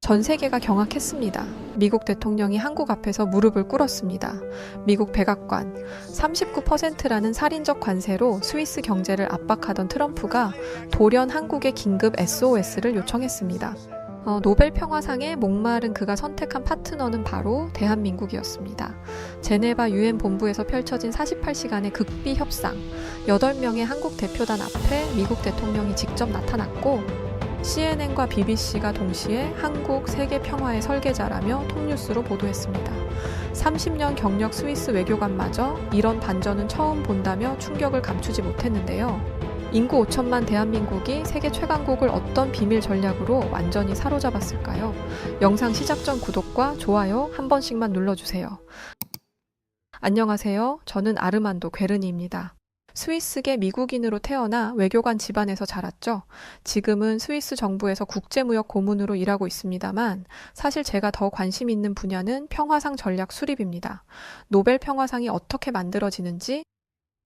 전 세계가 경악했습니다. 미국 대통령이 한국 앞에서 무릎을 꿇었습니다. 미국 백악관 39%라는 살인적 관세로 스위스 경제를 압박하던 트럼프가 돌연 한국에 긴급 SOS를 요청했습니다. 노벨 평화상에 목마른 그가 선택한 파트너는 바로 대한민국이었습니다. 제네바 유엔 본부에서 펼쳐진 48시간의 극비 협상, 8명의 한국 대표단 앞에 미국 대통령이 직접 나타났고 CNN과 BBC가 동시에 한국 세계 평화의 설계자라며 톱뉴스로 보도했습니다. 30년 경력 스위스 외교관마저 이런 반전은 처음 본다며 충격을 감추지 못했는데요. 인구 5천만 대한민국이 세계 최강국을 어떤 비밀 전략으로 완전히 사로잡았을까요? 영상 시작 전 구독과 좋아요 한 번씩만 눌러주세요. 안녕하세요. 저는 아르만도 괴르니입니다. 스위스계 미국인으로 태어나 외교관 집안에서 자랐죠. 지금은 스위스 정부에서 국제무역 고문으로 일하고 있습니다만 사실 제가 더 관심 있는 분야는 평화상 전략 수립입니다. 노벨 평화상이 어떻게 만들어지는지,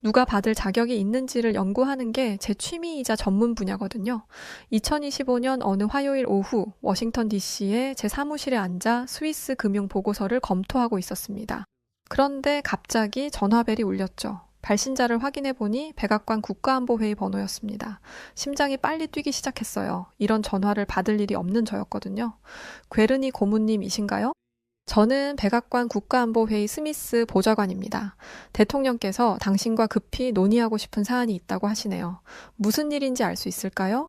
누가 받을 자격이 있는지를 연구하는 게 제 취미이자 전문 분야거든요. 2025년 어느 화요일 오후 워싱턴 DC에 제 사무실에 앉아 스위스 금융 보고서를 검토하고 있었습니다. 그런데 갑자기 전화벨이 울렸죠. 발신자를 확인해보니 백악관 국가안보회의 번호였습니다. 심장이 빨리 뛰기 시작했어요. 이런 전화를 받을 일이 없는 저였거든요. 괴르니 고문님이신가요? 저는 백악관 국가안보회의 스미스 보좌관입니다. 대통령께서 당신과 급히 논의하고 싶은 사안이 있다고 하시네요. 무슨 일인지 알 수 있을까요?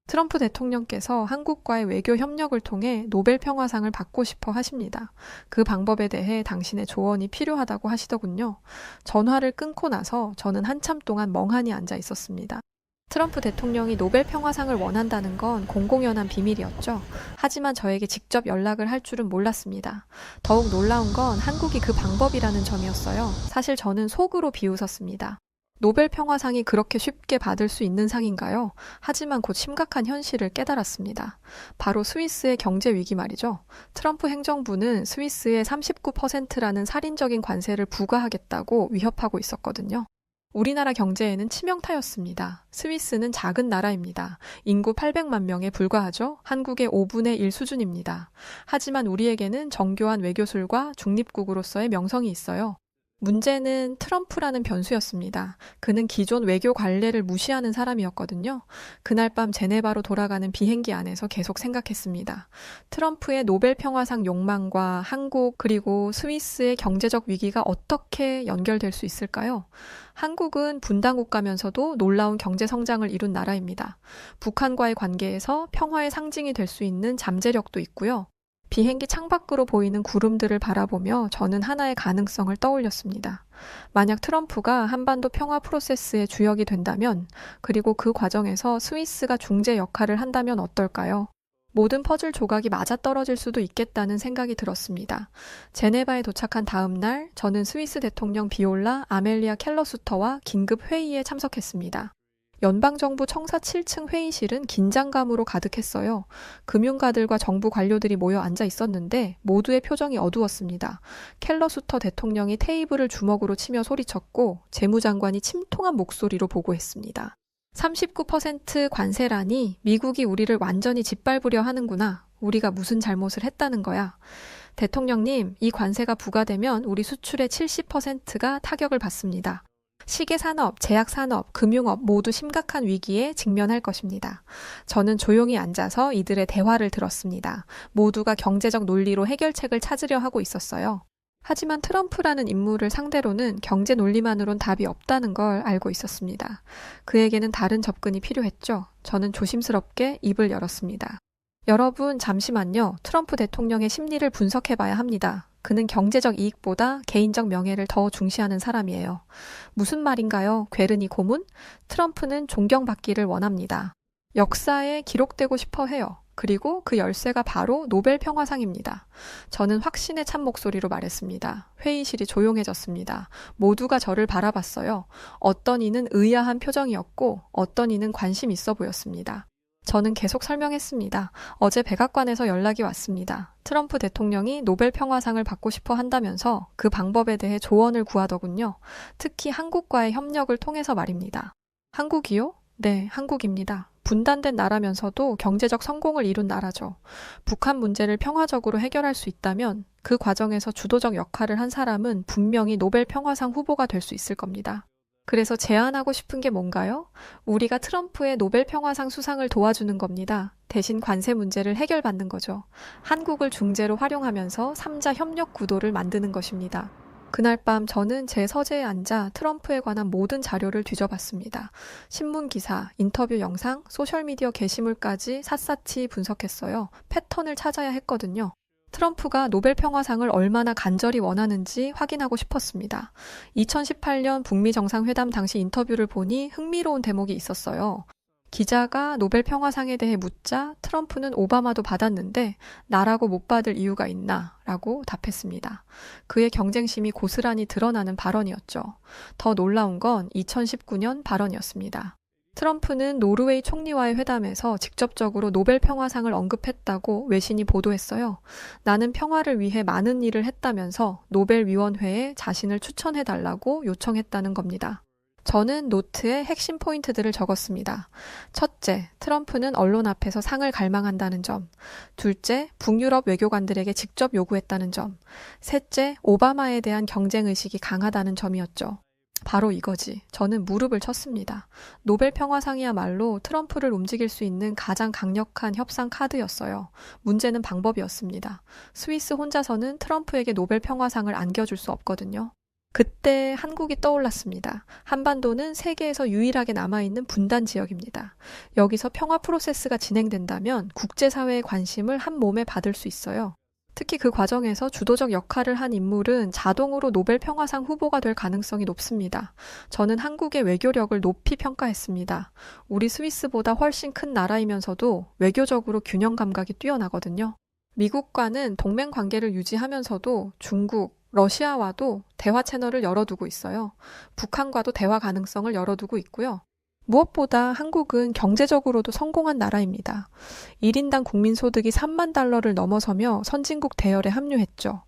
트럼프 대통령께서 한국과의 외교 협력을 통해 노벨 평화상을 받고 싶어 하십니다. 그 방법에 대해 당신의 조언이 필요하다고 하시더군요. 전화를 끊고 나서 저는 한참 동안 멍하니 앉아 있었습니다. 트럼프 대통령이 노벨 평화상을 원한다는 건 공공연한 비밀이었죠. 하지만 저에게 직접 연락을 할 줄은 몰랐습니다. 더욱 놀라운 건 한국이 그 방법이라는 점이었어요. 사실 저는 속으로 비웃었습니다. 노벨 평화상이 그렇게 쉽게 받을 수 있는 상인가요? 하지만 곧 심각한 현실을 깨달았습니다. 바로 스위스의 경제 위기 말이죠. 트럼프 행정부는 스위스에 39%라는 살인적인 관세를 부과하겠다고 위협하고 있었거든요. 우리나라 경제에는 치명타였습니다. 스위스는 작은 나라입니다. 인구 800만 명에 불과하죠. 한국의 5분의 1 수준입니다. 하지만 우리에게는 정교한 외교술과 중립국으로서의 명성이 있어요. 문제는 트럼프라는 변수였습니다. 그는 기존 외교 관례를 무시하는 사람이었거든요. 그날 밤 제네바로 돌아가는 비행기 안에서 계속 생각했습니다. 트럼프의 노벨 평화상 욕망과 한국 그리고 스위스의 경제적 위기가 어떻게 연결될 수 있을까요? 한국은 분단국가면서도 놀라운 경제 성장을 이룬 나라입니다. 북한과의 관계에서 평화의 상징이 될 수 있는 잠재력도 있고요. 비행기 창밖으로 보이는 구름들을 바라보며 저는 하나의 가능성을 떠올렸습니다. 만약 트럼프가 한반도 평화 프로세스의 주역이 된다면, 그리고 그 과정에서 스위스가 중재 역할을 한다면 어떨까요? 모든 퍼즐 조각이 맞아떨어질 수도 있겠다는 생각이 들었습니다. 제네바에 도착한 다음 날, 저는 스위스 대통령 비올라 아멜리아 켈러수터와 긴급 회의에 참석했습니다. 연방정부 청사 7층 회의실은 긴장감으로 가득했어요. 금융가들과 정부 관료들이 모여 앉아 있었는데 모두의 표정이 어두웠습니다. 켈러수터 대통령이 테이블을 주먹으로 치며 소리쳤고 재무장관이 침통한 목소리로 보고했습니다. 39% 관세라니 미국이 우리를 완전히 짓밟으려 하는구나. 우리가 무슨 잘못을 했다는 거야. 대통령님, 이 관세가 부과되면 우리 수출의 70%가 타격을 받습니다. 시계산업, 제약산업, 금융업 모두 심각한 위기에 직면할 것입니다. 저는 조용히 앉아서 이들의 대화를 들었습니다. 모두가 경제적 논리로 해결책을 찾으려 하고 있었어요. 하지만 트럼프라는 인물을 상대로는 경제 논리만으론 답이 없다는 걸 알고 있었습니다. 그에게는 다른 접근이 필요했죠. 저는 조심스럽게 입을 열었습니다. 여러분, 잠시만요. 트럼프 대통령의 심리를 분석해봐야 합니다. 그는 경제적 이익보다 개인적 명예를 더 중시하는 사람이에요. 무슨 말인가요? 괴르니 고문? 트럼프는 존경받기를 원합니다. 역사에 기록되고 싶어 해요. 그리고 그 열쇠가 바로 노벨 평화상입니다. 저는 확신에 찬 목소리로 말했습니다. 회의실이 조용해졌습니다. 모두가 저를 바라봤어요. 어떤 이는 의아한 표정이었고 어떤 이는 관심 있어 보였습니다. 저는 계속 설명했습니다. 어제 백악관에서 연락이 왔습니다. 트럼프 대통령이 노벨 평화상을 받고 싶어 한다면서 그 방법에 대해 조언을 구하더군요. 특히 한국과의 협력을 통해서 말입니다. 한국이요? 네, 한국입니다. 분단된 나라면서도 경제적 성공을 이룬 나라죠. 북한 문제를 평화적으로 해결할 수 있다면 그 과정에서 주도적 역할을 한 사람은 분명히 노벨 평화상 후보가 될 수 있을 겁니다. 그래서 제안하고 싶은 게 뭔가요? 우리가 트럼프의 노벨 평화상 수상을 도와주는 겁니다. 대신 관세 문제를 해결받는 거죠. 한국을 중재로 활용하면서 3자 협력 구도를 만드는 것입니다. 그날 밤 저는 제 서재에 앉아 트럼프에 관한 모든 자료를 뒤져봤습니다. 신문 기사, 인터뷰 영상, 소셜미디어 게시물까지 샅샅이 분석했어요. 패턴을 찾아야 했거든요. 트럼프가 노벨 평화상을 얼마나 간절히 원하는지 확인하고 싶었습니다. 2018년 북미 정상회담 당시 인터뷰를 보니 흥미로운 대목이 있었어요. 기자가 노벨 평화상에 대해 묻자 트럼프는 오바마도 받았는데 나라고 못 받을 이유가 있나? 라고 답했습니다. 그의 경쟁심이 고스란히 드러나는 발언이었죠. 더 놀라운 건 2019년 발언이었습니다. 트럼프는 노르웨이 총리와의 회담에서 직접적으로 노벨 평화상을 언급했다고 외신이 보도했어요. 나는 평화를 위해 많은 일을 했다면서 노벨위원회에 자신을 추천해달라고 요청했다는 겁니다. 저는 노트에 핵심 포인트들을 적었습니다. 첫째, 트럼프는 언론 앞에서 상을 갈망한다는 점. 둘째, 북유럽 외교관들에게 직접 요구했다는 점. 셋째, 오바마에 대한 경쟁의식이 강하다는 점이었죠. 바로 이거지. 저는 무릎을 쳤습니다. 노벨 평화상이야말로 트럼프를 움직일 수 있는 가장 강력한 협상 카드였어요. 문제는 방법이었습니다. 스위스 혼자서는 트럼프에게 노벨 평화상을 안겨줄 수 없거든요. 그때 한국이 떠올랐습니다. 한반도는 세계에서 유일하게 남아있는 분단 지역입니다. 여기서 평화 프로세스가 진행된다면 국제사회의 관심을 한 몸에 받을 수 있어요. 특히 그 과정에서 주도적 역할을 한 인물은 자동으로 노벨 평화상 후보가 될 가능성이 높습니다. 저는 한국의 외교력을 높이 평가했습니다. 우리 스위스보다 훨씬 큰 나라이면서도 외교적으로 균형 감각이 뛰어나거든요. 미국과는 동맹 관계를 유지하면서도 중국, 러시아와도 대화 채널을 열어두고 있어요. 북한과도 대화 가능성을 열어두고 있고요. 무엇보다 한국은 경제적으로도 성공한 나라입니다. 1인당 국민소득이 3만 달러를 넘어서며 선진국 대열에 합류했죠.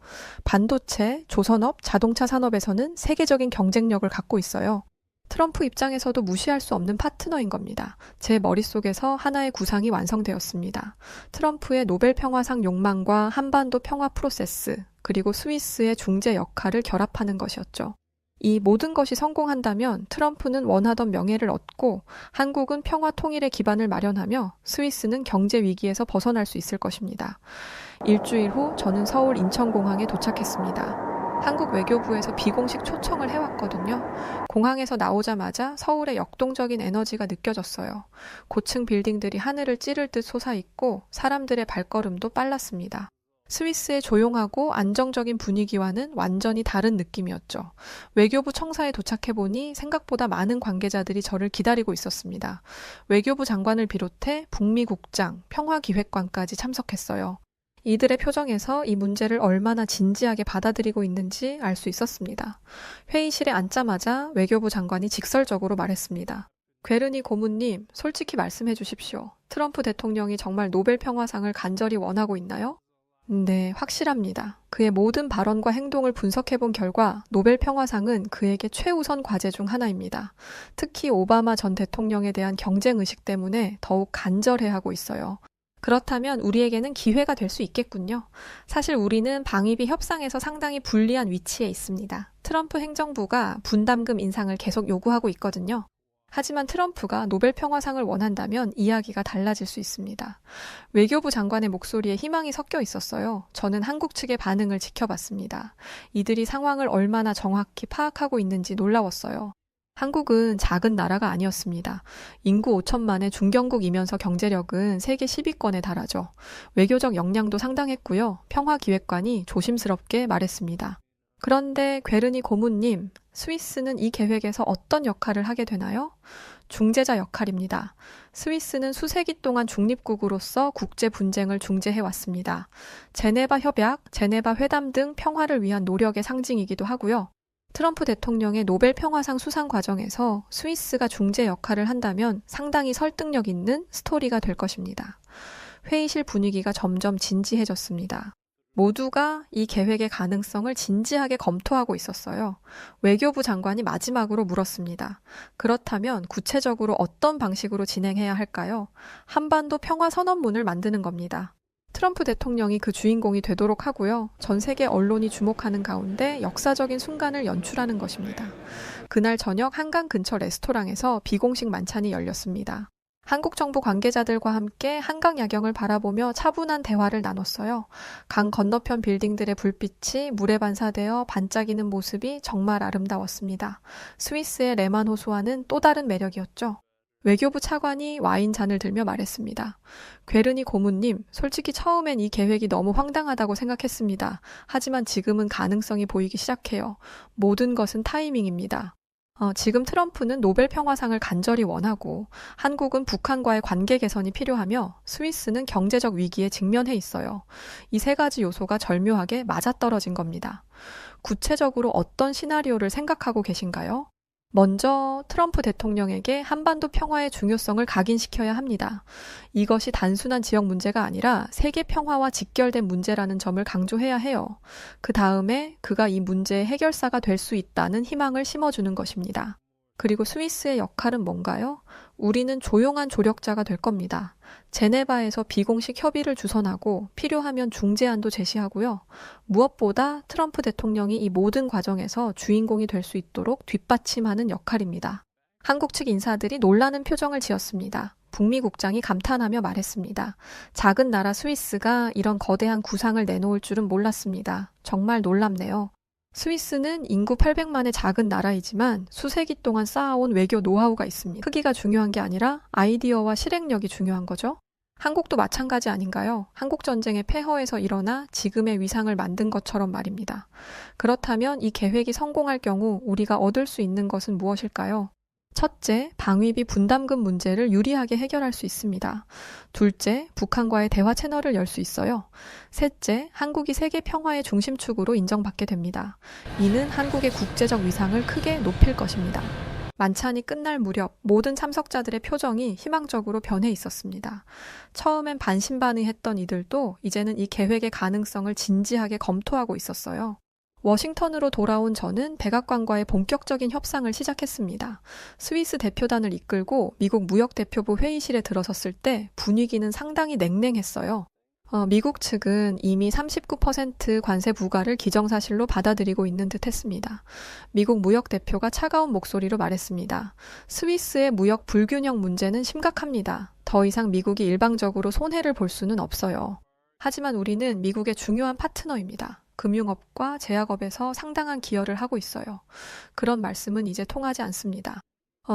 반도체, 조선업, 자동차 산업에서는 세계적인 경쟁력을 갖고 있어요. 트럼프 입장에서도 무시할 수 없는 파트너인 겁니다. 제 머릿속에서 하나의 구상이 완성되었습니다. 트럼프의 노벨 평화상 욕망과 한반도 평화 프로세스, 그리고 스위스의 중재 역할을 결합하는 것이었죠. 이 모든 것이 성공한다면 트럼프는 원하던 명예를 얻고 한국은 평화 통일의 기반을 마련하며 스위스는 경제 위기에서 벗어날 수 있을 것입니다. 일주일 후 저는 서울 인천공항에 도착했습니다. 한국 외교부에서 비공식 초청을 해왔거든요. 공항에서 나오자마자 서울의 역동적인 에너지가 느껴졌어요. 고층 빌딩들이 하늘을 찌를 듯 솟아있고 사람들의 발걸음도 빨랐습니다. 스위스의 조용하고 안정적인 분위기와는 완전히 다른 느낌이었죠. 외교부 청사에 도착해보니 생각보다 많은 관계자들이 저를 기다리고 있었습니다. 외교부 장관을 비롯해 북미 국장, 평화기획관까지 참석했어요. 이들의 표정에서 이 문제를 얼마나 진지하게 받아들이고 있는지 알 수 있었습니다. 회의실에 앉자마자 외교부 장관이 직설적으로 말했습니다. 괴르니 고문님, 솔직히 말씀해 주십시오. 트럼프 대통령이 정말 노벨 평화상을 간절히 원하고 있나요? 네, 확실합니다. 그의 모든 발언과 행동을 분석해본 결과 노벨 평화상은 그에게 최우선 과제 중 하나입니다. 특히 오바마 전 대통령에 대한 경쟁의식 때문에 더욱 간절해하고 있어요. 그렇다면 우리에게는 기회가 될 수 있겠군요. 사실 우리는 방위비 협상에서 상당히 불리한 위치에 있습니다. 트럼프 행정부가 분담금 인상을 계속 요구하고 있거든요. 하지만 트럼프가 노벨 평화상을 원한다면 이야기가 달라질 수 있습니다. 외교부 장관의 목소리에 희망이 섞여 있었어요. 저는 한국 측의 반응을 지켜봤습니다. 이들이 상황을 얼마나 정확히 파악하고 있는지 놀라웠어요. 한국은 작은 나라가 아니었습니다. 인구 5천만의 중견국이면서 경제력은 세계 10위권에 달하죠. 외교적 역량도 상당했고요. 평화기획관이 조심스럽게 말했습니다. 그런데 괴르니 고문님, 스위스는 이 계획에서 어떤 역할을 하게 되나요? 중재자 역할입니다. 스위스는 수세기 동안 중립국으로서 국제 분쟁을 중재해왔습니다. 제네바 협약, 제네바 회담 등 평화를 위한 노력의 상징이기도 하고요. 트럼프 대통령의 노벨 평화상 수상 과정에서 스위스가 중재 역할을 한다면 상당히 설득력 있는 스토리가 될 것입니다. 회의실 분위기가 점점 진지해졌습니다. 모두가 이 계획의 가능성을 진지하게 검토하고 있었어요. 외교부 장관이 마지막으로 물었습니다. 그렇다면 구체적으로 어떤 방식으로 진행해야 할까요? 한반도 평화 선언문을 만드는 겁니다. 트럼프 대통령이 그 주인공이 되도록 하고요. 전 세계 언론이 주목하는 가운데 역사적인 순간을 연출하는 것입니다. 그날 저녁 한강 근처 레스토랑에서 비공식 만찬이 열렸습니다. 한국 정부 관계자들과 함께 한강 야경을 바라보며 차분한 대화를 나눴어요. 강 건너편 빌딩들의 불빛이 물에 반사되어 반짝이는 모습이 정말 아름다웠습니다. 스위스의 레만 호수와는 또 다른 매력이었죠. 외교부 차관이 와인 잔을 들며 말했습니다. 괴르니 고문님, 솔직히 처음엔 이 계획이 너무 황당하다고 생각했습니다. 하지만 지금은 가능성이 보이기 시작해요. 모든 것은 타이밍입니다. 지금 트럼프는 노벨 평화상을 간절히 원하고 한국은 북한과의 관계 개선이 필요하며 스위스는 경제적 위기에 직면해 있어요. 이 세 가지 요소가 절묘하게 맞아떨어진 겁니다. 구체적으로 어떤 시나리오를 생각하고 계신가요? 먼저 트럼프 대통령에게 한반도 평화의 중요성을 각인시켜야 합니다. 이것이 단순한 지역 문제가 아니라 세계 평화와 직결된 문제라는 점을 강조해야 해요. 그 다음에 그가 이 문제의 해결사가 될 수 있다는 희망을 심어주는 것입니다. 그리고 스위스의 역할은 뭔가요? 우리는 조용한 조력자가 될 겁니다. 제네바에서 비공식 협의를 주선하고 필요하면 중재안도 제시하고요. 무엇보다 트럼프 대통령이 이 모든 과정에서 주인공이 될 수 있도록 뒷받침하는 역할입니다. 한국 측 인사들이 놀라는 표정을 지었습니다. 북미 국장이 감탄하며 말했습니다. 작은 나라 스위스가 이런 거대한 구상을 내놓을 줄은 몰랐습니다. 정말 놀랍네요. 스위스는 인구 800만의 작은 나라이지만 수세기 동안 쌓아온 외교 노하우가 있습니다. 크기가 중요한 게 아니라 아이디어와 실행력이 중요한 거죠. 한국도 마찬가지 아닌가요? 한국전쟁의 폐허에서 일어나 지금의 위상을 만든 것처럼 말입니다. 그렇다면 이 계획이 성공할 경우 우리가 얻을 수 있는 것은 무엇일까요? 첫째, 방위비 분담금 문제를 유리하게 해결할 수 있습니다. 둘째, 북한과의 대화 채널을 열 수 있어요. 셋째, 한국이 세계 평화의 중심축으로 인정받게 됩니다. 이는 한국의 국제적 위상을 크게 높일 것입니다. 만찬이 끝날 무렵 모든 참석자들의 표정이 희망적으로 변해 있었습니다. 처음엔 반신반의했던 이들도 이제는 이 계획의 가능성을 진지하게 검토하고 있었어요. 워싱턴으로 돌아온 저는 백악관과의 본격적인 협상을 시작했습니다. 스위스 대표단을 이끌고 미국 무역대표부 회의실에 들어섰을 때 분위기는 상당히 냉랭했어요. 미국 측은 이미 39% 관세 부과를 기정사실로 받아들이고 있는 듯 했습니다. 미국 무역대표가 차가운 목소리로 말했습니다. 스위스의 무역 불균형 문제는 심각합니다. 더 이상 미국이 일방적으로 손해를 볼 수는 없어요. 하지만 우리는 미국의 중요한 파트너입니다. 금융업과 제약업에서 상당한 기여를 하고 있어요. 그런 말씀은 이제 통하지 않습니다.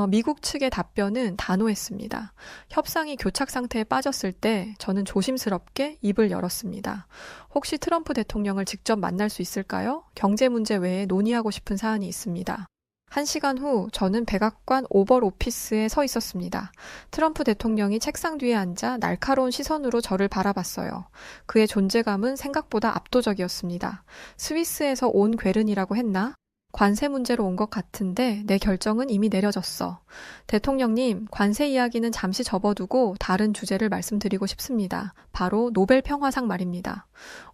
미국 측의 답변은 단호했습니다. 협상이 교착 상태에 빠졌을 때 저는 조심스럽게 입을 열었습니다. 혹시 트럼프 대통령을 직접 만날 수 있을까요? 경제 문제 외에 논의하고 싶은 사안이 있습니다. 1시간 후 저는 백악관 오벌 오피스에 서 있었습니다. 트럼프 대통령이 책상 뒤에 앉아 날카로운 시선으로 저를 바라봤어요. 그의 존재감은 생각보다 압도적이었습니다. 스위스에서 온 괴른이라고 했나? 관세 문제로 온 것 같은데 내 결정은 이미 내려졌어. 대통령님, 관세 이야기는 잠시 접어두고 다른 주제를 말씀드리고 싶습니다. 바로 노벨 평화상 말입니다.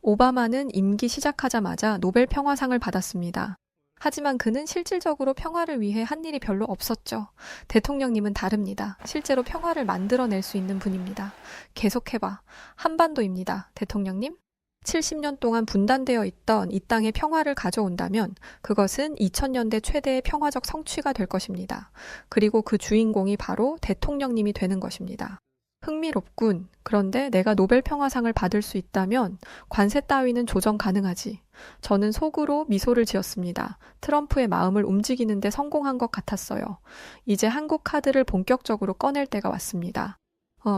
오바마는 임기 시작하자마자 노벨 평화상을 받았습니다. 하지만 그는 실질적으로 평화를 위해 한 일이 별로 없었죠. 대통령님은 다릅니다. 실제로 평화를 만들어낼 수 있는 분입니다. 계속해봐. 한반도입니다. 대통령님? 70년 동안 분단되어 있던 이 땅의 평화를 가져온다면 그것은 2000년대 최대의 평화적 성취가 될 것입니다. 그리고 그 주인공이 바로 대통령님이 되는 것입니다. 흥미롭군. 그런데 내가 노벨 평화상을 받을 수 있다면 관세 따위는 조정 가능하지. 저는 속으로 미소를 지었습니다. 트럼프의 마음을 움직이는 데 성공한 것 같았어요. 이제 한국 카드를 본격적으로 꺼낼 때가 왔습니다.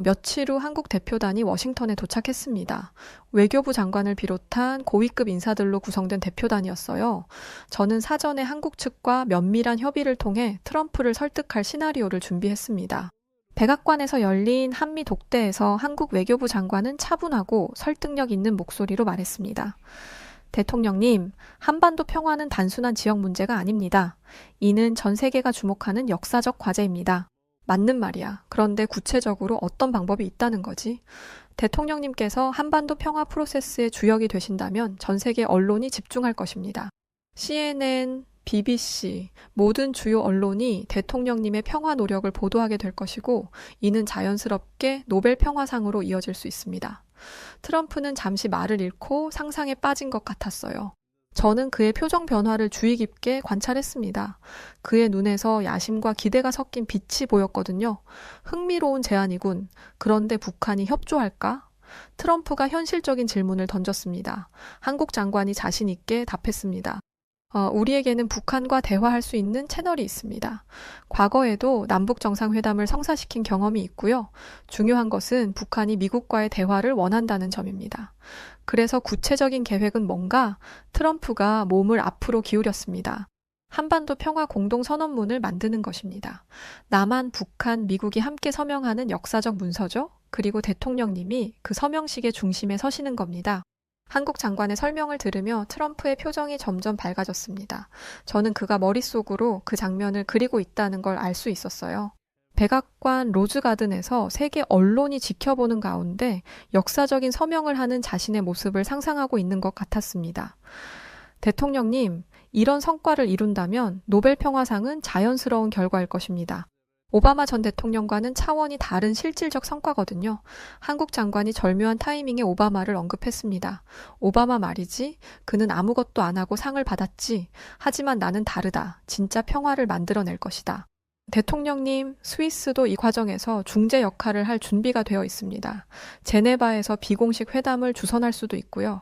며칠 후 한국 대표단이 워싱턴에 도착했습니다. 외교부 장관을 비롯한 고위급 인사들로 구성된 대표단이었어요. 저는 사전에 한국 측과 면밀한 협의를 통해 트럼프를 설득할 시나리오를 준비했습니다. 백악관에서 열린 한미 독대에서 한국 외교부 장관은 차분하고 설득력 있는 목소리로 말했습니다. 대통령님, 한반도 평화는 단순한 지역 문제가 아닙니다. 이는 전 세계가 주목하는 역사적 과제입니다. 맞는 말이야. 그런데 구체적으로 어떤 방법이 있다는 거지? 대통령님께서 한반도 평화 프로세스의 주역이 되신다면 전 세계 언론이 집중할 것입니다. CNN, BBC, 모든 주요 언론이 대통령님의 평화 노력을 보도하게 될 것이고, 이는 자연스럽게 노벨 평화상으로 이어질 수 있습니다. 트럼프는 잠시 말을 잃고 상상에 빠진 것 같았어요. 저는 그의 표정 변화를 주의 깊게 관찰했습니다. 그의 눈에서 야심과 기대가 섞인 빛이 보였거든요. 흥미로운 제안이군. 그런데 북한이 협조할까? 트럼프가 현실적인 질문을 던졌습니다. 한국 장관이 자신 있게 답했습니다. 우리에게는 북한과 대화할 수 있는 채널이 있습니다. 과거에도 남북 정상회담을 성사시킨 경험이 있고요. 중요한 것은 북한이 미국과의 대화를 원한다는 점입니다. 그래서 구체적인 계획은 뭔가? 트럼프가 몸을 앞으로 기울였습니다. 한반도 평화 공동선언문을 만드는 것입니다. 남한, 북한, 미국이 함께 서명하는 역사적 문서죠. 그리고 대통령님이 그 서명식의 중심에 서시는 겁니다. 한국 장관의 설명을 들으며 트럼프의 표정이 점점 밝아졌습니다. 저는 그가 머릿속으로 그 장면을 그리고 있다는 걸 알 수 있었어요. 백악관 로즈가든에서 세계 언론이 지켜보는 가운데 역사적인 서명을 하는 자신의 모습을 상상하고 있는 것 같았습니다. 대통령님, 이런 성과를 이룬다면 노벨 평화상은 자연스러운 결과일 것입니다. 오바마 전 대통령과는 차원이 다른 실질적 성과거든요. 한국 장관이 절묘한 타이밍에 오바마를 언급했습니다. 오바마 말이지. 그는 아무것도 안 하고 상을 받았지. 하지만 나는 다르다. 진짜 평화를 만들어낼 것이다. 대통령님, 스위스도 이 과정에서 중재 역할을 할 준비가 되어 있습니다. 제네바에서 비공식 회담을 주선할 수도 있고요.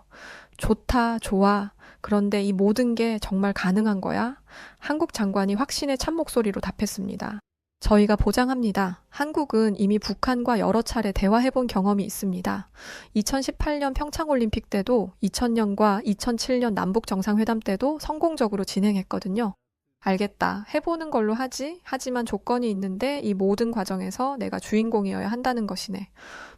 좋다, 좋아. 그런데 이 모든 게 정말 가능한 거야? 한국 장관이 확신의 참목소리로 답했습니다. 저희가 보장합니다. 한국은 이미 북한과 여러 차례 대화해본 경험이 있습니다. 2018년 평창올림픽 때도 2000년과 2007년 남북정상회담 때도 성공적으로 진행했거든요. 알겠다. 해보는 걸로 하지. 하지만 조건이 있는데 이 모든 과정에서 내가 주인공이어야 한다는 것이네.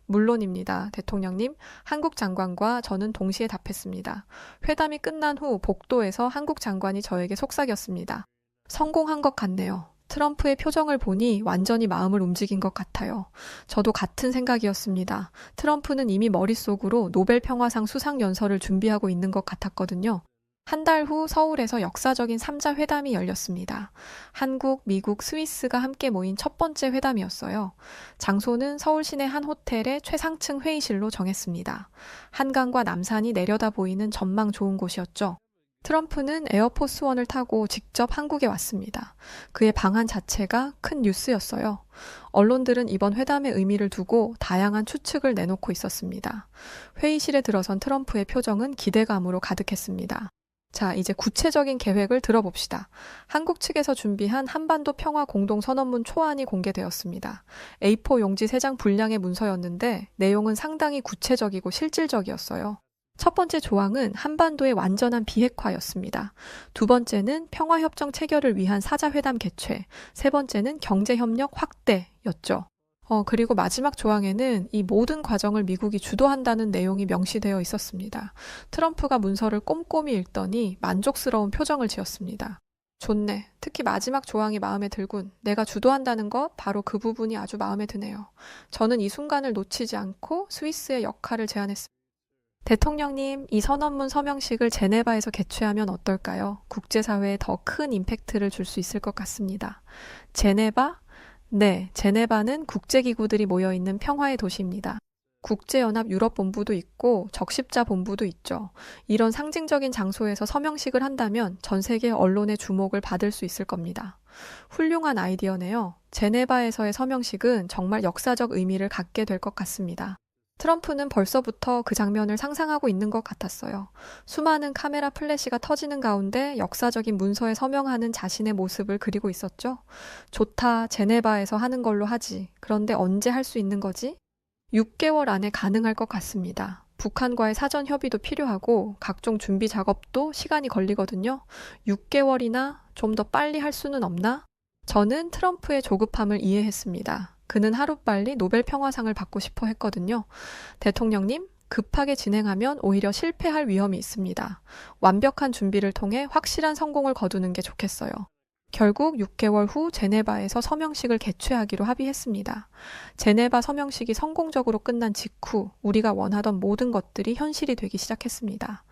물론입니다. 대통령님, 한국 장관과 저는 동시에 답했습니다. 회담이 끝난 후 복도에서 한국 장관이 저에게 속삭였습니다. 성공한 것 같네요. 트럼프의 표정을 보니 완전히 마음을 움직인 것 같아요. 저도 같은 생각이었습니다. 트럼프는 이미 머릿속으로 노벨 평화상 수상 연설을 준비하고 있는 것 같았거든요. 한 달 후 서울에서 역사적인 3자 회담이 열렸습니다. 한국, 미국, 스위스가 함께 모인 첫 번째 회담이었어요. 장소는 서울 시내 한 호텔의 최상층 회의실로 정했습니다. 한강과 남산이 내려다 보이는 전망 좋은 곳이었죠. 트럼프는 에어포스원을 타고 직접 한국에 왔습니다. 그의 방한 자체가 큰 뉴스였어요. 언론들은 이번 회담의 의미를 두고 다양한 추측을 내놓고 있었습니다. 회의실에 들어선 트럼프의 표정은 기대감으로 가득했습니다. 자, 이제 구체적인 계획을 들어봅시다. 한국 측에서 준비한 한반도 평화 공동선언문 초안이 공개되었습니다. A4 용지 3장 분량의 문서였는데 내용은 상당히 구체적이고 실질적이었어요. 첫 번째 조항은 한반도의 완전한 비핵화였습니다. 두 번째는 평화협정 체결을 위한 4자 회담 개최, 세 번째는 경제협력 확대였죠. 그리고 마지막 조항에는 이 모든 과정을 미국이 주도한다는 내용이 명시되어 있었습니다. 트럼프가 문서를 꼼꼼히 읽더니 만족스러운 표정을 지었습니다. 좋네. 특히 마지막 조항이 마음에 들군. 내가 주도한다는 것, 바로 그 부분이 아주 마음에 드네요. 저는 이 순간을 놓치지 않고 스위스의 역할을 제안했습니다. 대통령님, 이 선언문 서명식을 제네바에서 개최하면 어떨까요? 국제사회에 더 큰 임팩트를 줄 수 있을 것 같습니다. 제네바? 네, 제네바는 국제기구들이 모여있는 평화의 도시입니다. 국제연합 유럽본부도 있고 적십자 본부도 있죠. 이런 상징적인 장소에서 서명식을 한다면 전 세계 언론의 주목을 받을 수 있을 겁니다. 훌륭한 아이디어네요. 제네바에서의 서명식은 정말 역사적 의미를 갖게 될 것 같습니다. 트럼프는 벌써부터 그 장면을 상상하고 있는 것 같았어요. 수많은 카메라 플래시가 터지는 가운데 역사적인 문서에 서명하는 자신의 모습을 그리고 있었죠. 좋다, 제네바에서 하는 걸로 하지. 그런데 언제 할 수 있는 거지? 6개월 안에 가능할 것 같습니다. 북한과의 사전 협의도 필요하고 각종 준비 작업도 시간이 걸리거든요. 6개월이나 좀 더 빨리 할 수는 없나? 저는 트럼프의 조급함을 이해했습니다. 그는 하루빨리 노벨 평화상을 받고 싶어 했거든요. 대통령님, 급하게 진행하면 오히려 실패할 위험이 있습니다. 완벽한 준비를 통해 확실한 성공을 거두는 게 좋겠어요. 결국 6개월 후 제네바에서 서명식을 개최하기로 합의했습니다. 제네바 서명식이 성공적으로 끝난 직후 우리가 원하던 모든 것들이 현실이 되기 시작했습니다.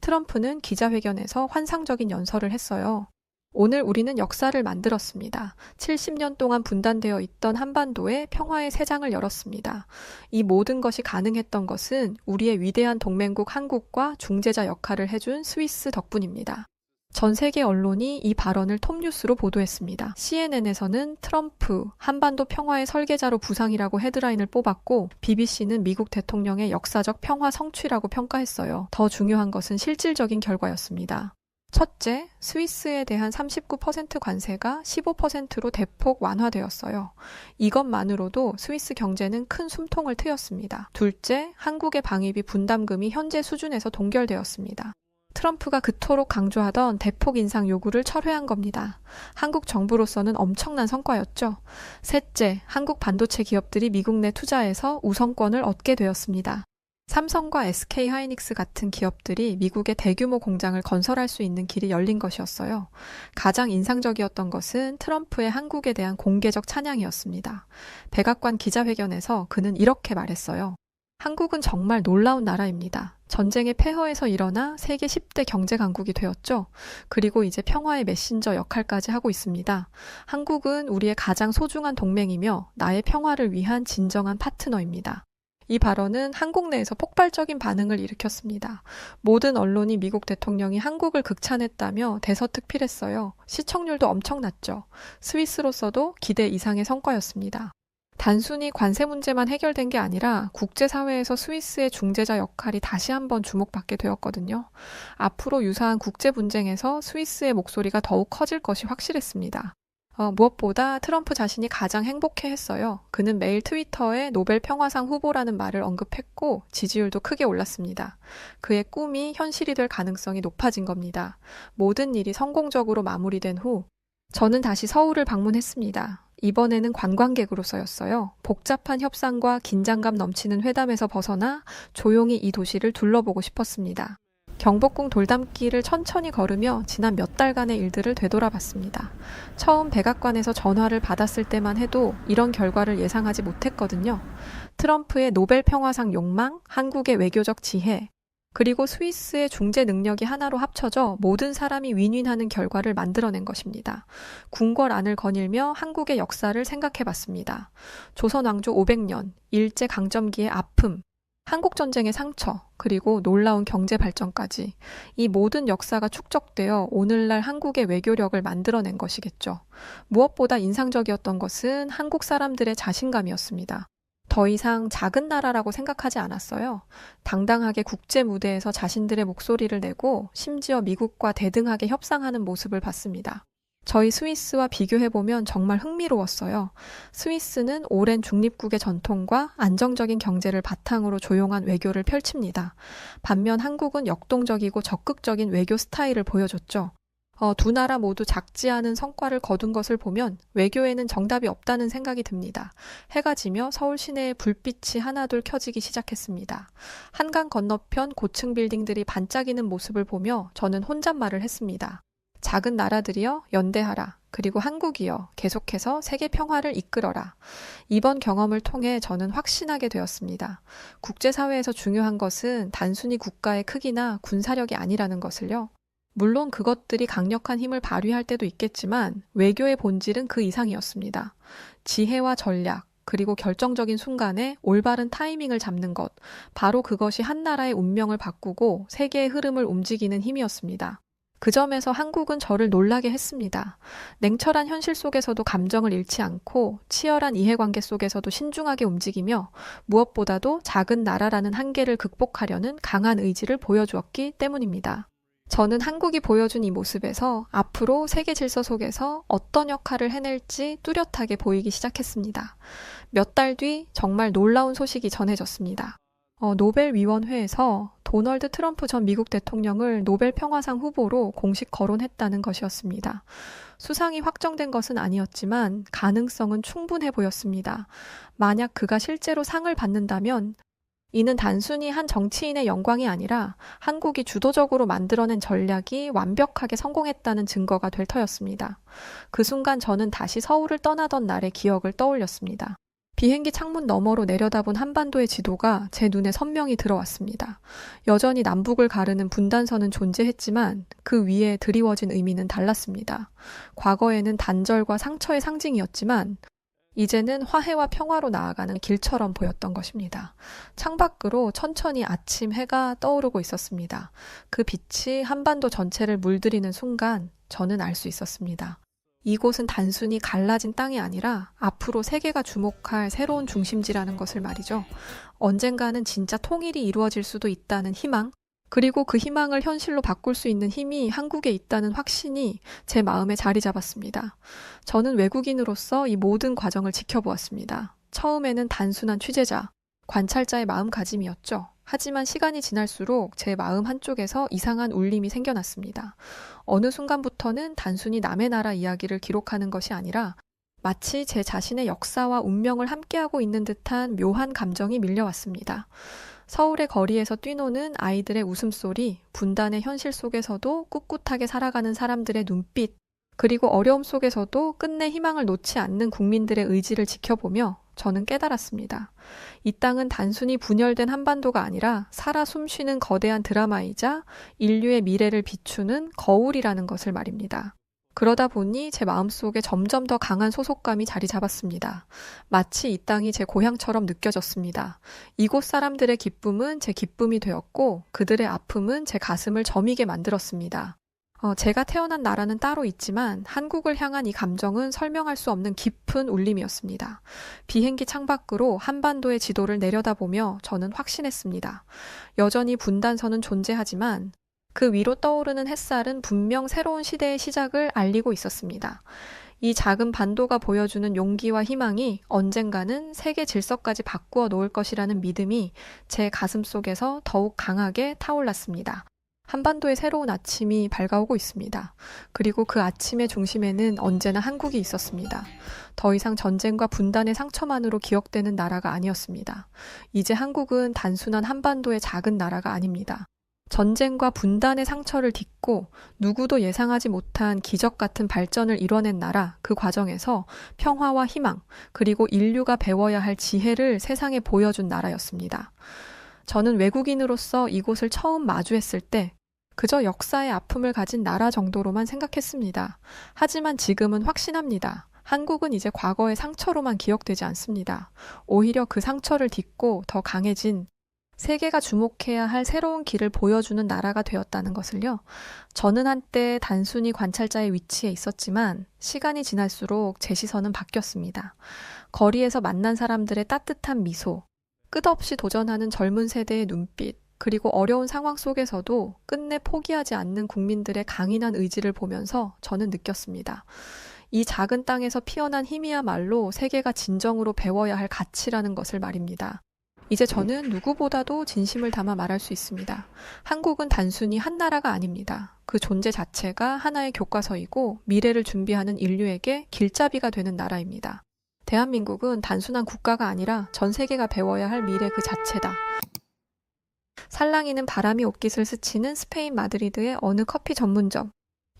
트럼프는 기자회견에서 환상적인 연설을 했어요. 오늘 우리는 역사를 만들었습니다. 70년 동안 분단되어 있던 한반도에 평화의 새 장을 열었습니다. 이 모든 것이 가능했던 것은 우리의 위대한 동맹국 한국과 중재자 역할을 해준 스위스 덕분입니다. 전 세계 언론이 이 발언을 톱뉴스로 보도했습니다. CNN에서는 트럼프, 한반도 평화의 설계자로 부상이라고 헤드라인을 뽑았고 BBC는 미국 대통령의 역사적 평화 성취라고 평가했어요. 더 중요한 것은 실질적인 결과였습니다. 첫째, 스위스에 대한 39% 관세가 15%로 대폭 완화되었어요. 이것만으로도 스위스 경제는 큰 숨통을 트였습니다. 둘째, 한국의 방위비 분담금이 현재 수준에서 동결되었습니다. 트럼프가 그토록 강조하던 대폭 인상 요구를 철회한 겁니다. 한국 정부로서는 엄청난 성과였죠. 셋째, 한국 반도체 기업들이 미국 내 투자에서 우선권을 얻게 되었습니다. 삼성과 SK 하이닉스 같은 기업들이 미국의 대규모 공장을 건설할 수 있는 길이 열린 것이었어요. 가장 인상적이었던 것은 트럼프의 한국에 대한 공개적 찬양이었습니다. 백악관 기자회견에서 그는 이렇게 말했어요. 한국은 정말 놀라운 나라입니다. 전쟁의 폐허에서 일어나 세계 10대 경제 강국이 되었죠. 그리고 이제 평화의 메신저 역할까지 하고 있습니다. 한국은 우리의 가장 소중한 동맹이며 나의 평화를 위한 진정한 파트너입니다. 이 발언은 한국 내에서 폭발적인 반응을 일으켰습니다. 모든 언론이 미국 대통령이 한국을 극찬했다며 대서특필했어요. 시청률도 엄청났죠. 스위스로서도 기대 이상의 성과였습니다. 단순히 관세 문제만 해결된 게 아니라 국제사회에서 스위스의 중재자 역할이 다시 한번 주목받게 되었거든요. 앞으로 유사한 국제 분쟁에서 스위스의 목소리가 더욱 커질 것이 확실했습니다. 무엇보다 트럼프 자신이 가장 행복해했어요. 그는 매일 트위터에 노벨 평화상 후보라는 말을 언급했고 지지율도 크게 올랐습니다. 그의 꿈이 현실이 될 가능성이 높아진 겁니다. 모든 일이 성공적으로 마무리된 후 저는 다시 서울을 방문했습니다. 이번에는 관광객으로서였어요. 복잡한 협상과 긴장감 넘치는 회담에서 벗어나 조용히 이 도시를 둘러보고 싶었습니다. 경복궁 돌담길을 천천히 걸으며 지난 몇 달간의 일들을 되돌아봤습니다. 처음 백악관에서 전화를 받았을 때만 해도 이런 결과를 예상하지 못했거든요. 트럼프의 노벨 평화상 욕망, 한국의 외교적 지혜, 그리고 스위스의 중재 능력이 하나로 합쳐져 모든 사람이 윈윈하는 결과를 만들어낸 것입니다. 궁궐안을 거닐며 한국의 역사를 생각해봤습니다. 조선 왕조 500년, 일제강점기의 아픔, 한국전쟁의 상처, 그리고 놀라운 경제 발전까지 이 모든 역사가 축적되어 오늘날 한국의 외교력을 만들어낸 것이겠죠. 무엇보다 인상적이었던 것은 한국 사람들의 자신감이었습니다. 더 이상 작은 나라라고 생각하지 않았어요. 당당하게 국제 무대에서 자신들의 목소리를 내고 심지어 미국과 대등하게 협상하는 모습을 봤습니다. 저희 스위스와 비교해보면 정말 흥미로웠어요. 스위스는 오랜 중립국의 전통과 안정적인 경제를 바탕으로 조용한 외교를 펼칩니다. 반면 한국은 역동적이고 적극적인 외교 스타일을 보여줬죠. 두 나라 모두 작지 않은 성과를 거둔 것을 보면 외교에는 정답이 없다는 생각이 듭니다. 해가 지며 서울 시내의 불빛이 하나둘 켜지기 시작했습니다. 한강 건너편 고층 빌딩들이 반짝이는 모습을 보며 저는 혼잣말을 했습니다. 작은 나라들이여 연대하라. 그리고 한국이여 계속해서 세계 평화를 이끌어라. 이번 경험을 통해 저는 확신하게 되었습니다. 국제사회에서 중요한 것은 단순히 국가의 크기나 군사력이 아니라는 것을요. 물론 그것들이 강력한 힘을 발휘할 때도 있겠지만 외교의 본질은 그 이상이었습니다. 지혜와 전략, 그리고 결정적인 순간에 올바른 타이밍을 잡는 것, 바로 그것이 한 나라의 운명을 바꾸고 세계의 흐름을 움직이는 힘이었습니다. 그 점에서 한국은 저를 놀라게 했습니다. 냉철한 현실 속에서도 감정을 잃지 않고 치열한 이해관계 속에서도 신중하게 움직이며 무엇보다도 작은 나라라는 한계를 극복하려는 강한 의지를 보여주었기 때문입니다. 저는 한국이 보여준 이 모습에서 앞으로 세계 질서 속에서 어떤 역할을 해낼지 뚜렷하게 보이기 시작했습니다. 몇 달 뒤 정말 놀라운 소식이 전해졌습니다. 노벨위원회에서 도널드 트럼프 전 미국 대통령을 노벨 평화상 후보로 공식 거론했다는 것이었습니다. 수상이 확정된 것은 아니었지만 가능성은 충분해 보였습니다. 만약 그가 실제로 상을 받는다면 이는 단순히 한 정치인의 영광이 아니라 한국이 주도적으로 만들어낸 전략이 완벽하게 성공했다는 증거가 될 터였습니다. 그 순간 저는 다시 서울을 떠나던 날의 기억을 떠올렸습니다. 비행기 창문 너머로 내려다본 한반도의 지도가 제 눈에 선명히 들어왔습니다. 여전히 남북을 가르는 분단선은 존재했지만 그 위에 드리워진 의미는 달랐습니다. 과거에는 단절과 상처의 상징이었지만 이제는 화해와 평화로 나아가는 길처럼 보였던 것입니다. 창밖으로 천천히 아침 해가 떠오르고 있었습니다. 그 빛이 한반도 전체를 물들이는 순간 저는 알 수 있었습니다. 이곳은 단순히 갈라진 땅이 아니라 앞으로 세계가 주목할 새로운 중심지라는 것을 말이죠. 언젠가는 진짜 통일이 이루어질 수도 있다는 희망, 그리고 그 희망을 현실로 바꿀 수 있는 힘이 한국에 있다는 확신이 제 마음에 자리 잡았습니다. 저는 외국인으로서 이 모든 과정을 지켜보았습니다. 처음에는 단순한 취재자, 관찰자의 마음가짐이었죠. 하지만 시간이 지날수록 제 마음 한쪽에서 이상한 울림이 생겨났습니다. 어느 순간부터는 단순히 남의 나라 이야기를 기록하는 것이 아니라 마치 제 자신의 역사와 운명을 함께하고 있는 듯한 묘한 감정이 밀려왔습니다. 서울의 거리에서 뛰노는 아이들의 웃음소리, 분단의 현실 속에서도 꿋꿋하게 살아가는 사람들의 눈빛, 그리고 어려움 속에서도 끝내 희망을 놓지 않는 국민들의 의지를 지켜보며 저는 깨달았습니다. 이 땅은 단순히 분열된 한반도가 아니라 살아 숨쉬는 거대한 드라마이자 인류의 미래를 비추는 거울이라는 것을 말입니다. 그러다 보니 제 마음속에 점점 더 강한 소속감이 자리 잡았습니다. 마치 이 땅이 제 고향처럼 느껴졌습니다. 이곳 사람들의 기쁨은 제 기쁨이 되었고 그들의 아픔은 제 가슴을 저미게 만들었습니다. 제가 태어난 나라는 따로 있지만 한국을 향한 이 감정은 설명할 수 없는 깊은 울림이었습니다. 비행기 창밖으로 한반도의 지도를 내려다보며 저는 확신했습니다. 여전히 분단선은 존재하지만 그 위로 떠오르는 햇살은 분명 새로운 시대의 시작을 알리고 있었습니다. 이 작은 반도가 보여주는 용기와 희망이 언젠가는 세계 질서까지 바꾸어 놓을 것이라는 믿음이 제 가슴 속에서 더욱 강하게 타올랐습니다. 한반도의 새로운 아침이 밝아오고 있습니다. 그리고 그 아침의 중심에는 언제나 한국이 있었습니다. 더 이상 전쟁과 분단의 상처만으로 기억되는 나라가 아니었습니다. 이제 한국은 단순한 한반도의 작은 나라가 아닙니다. 전쟁과 분단의 상처를 딛고 누구도 예상하지 못한 기적 같은 발전을 이뤄낸 나라, 그 과정에서 평화와 희망, 그리고 인류가 배워야 할 지혜를 세상에 보여준 나라였습니다. 저는 외국인으로서 이곳을 처음 마주했을 때 그저 역사의 아픔을 가진 나라 정도로만 생각했습니다. 하지만 지금은 확신합니다. 한국은 이제 과거의 상처로만 기억되지 않습니다. 오히려 그 상처를 딛고 더 강해진 세계가 주목해야 할 새로운 길을 보여주는 나라가 되었다는 것을요. 저는 한때 단순히 관찰자의 위치에 있었지만 시간이 지날수록 제 시선은 바뀌었습니다. 거리에서 만난 사람들의 따뜻한 미소, 끝없이 도전하는 젊은 세대의 눈빛, 그리고 어려운 상황 속에서도 끝내 포기하지 않는 국민들의 강인한 의지를 보면서 저는 느꼈습니다. 이 작은 땅에서 피어난 힘이야말로 세계가 진정으로 배워야 할 가치라는 것을 말입니다. 이제 저는 누구보다도 진심을 담아 말할 수 있습니다. 한국은 단순히 한 나라가 아닙니다. 그 존재 자체가 하나의 교과서이고 미래를 준비하는 인류에게 길잡이가 되는 나라입니다. 대한민국은 단순한 국가가 아니라 전 세계가 배워야 할 미래 그 자체다. 살랑이는 바람이 옷깃을 스치는 스페인 마드리드의 어느 커피 전문점.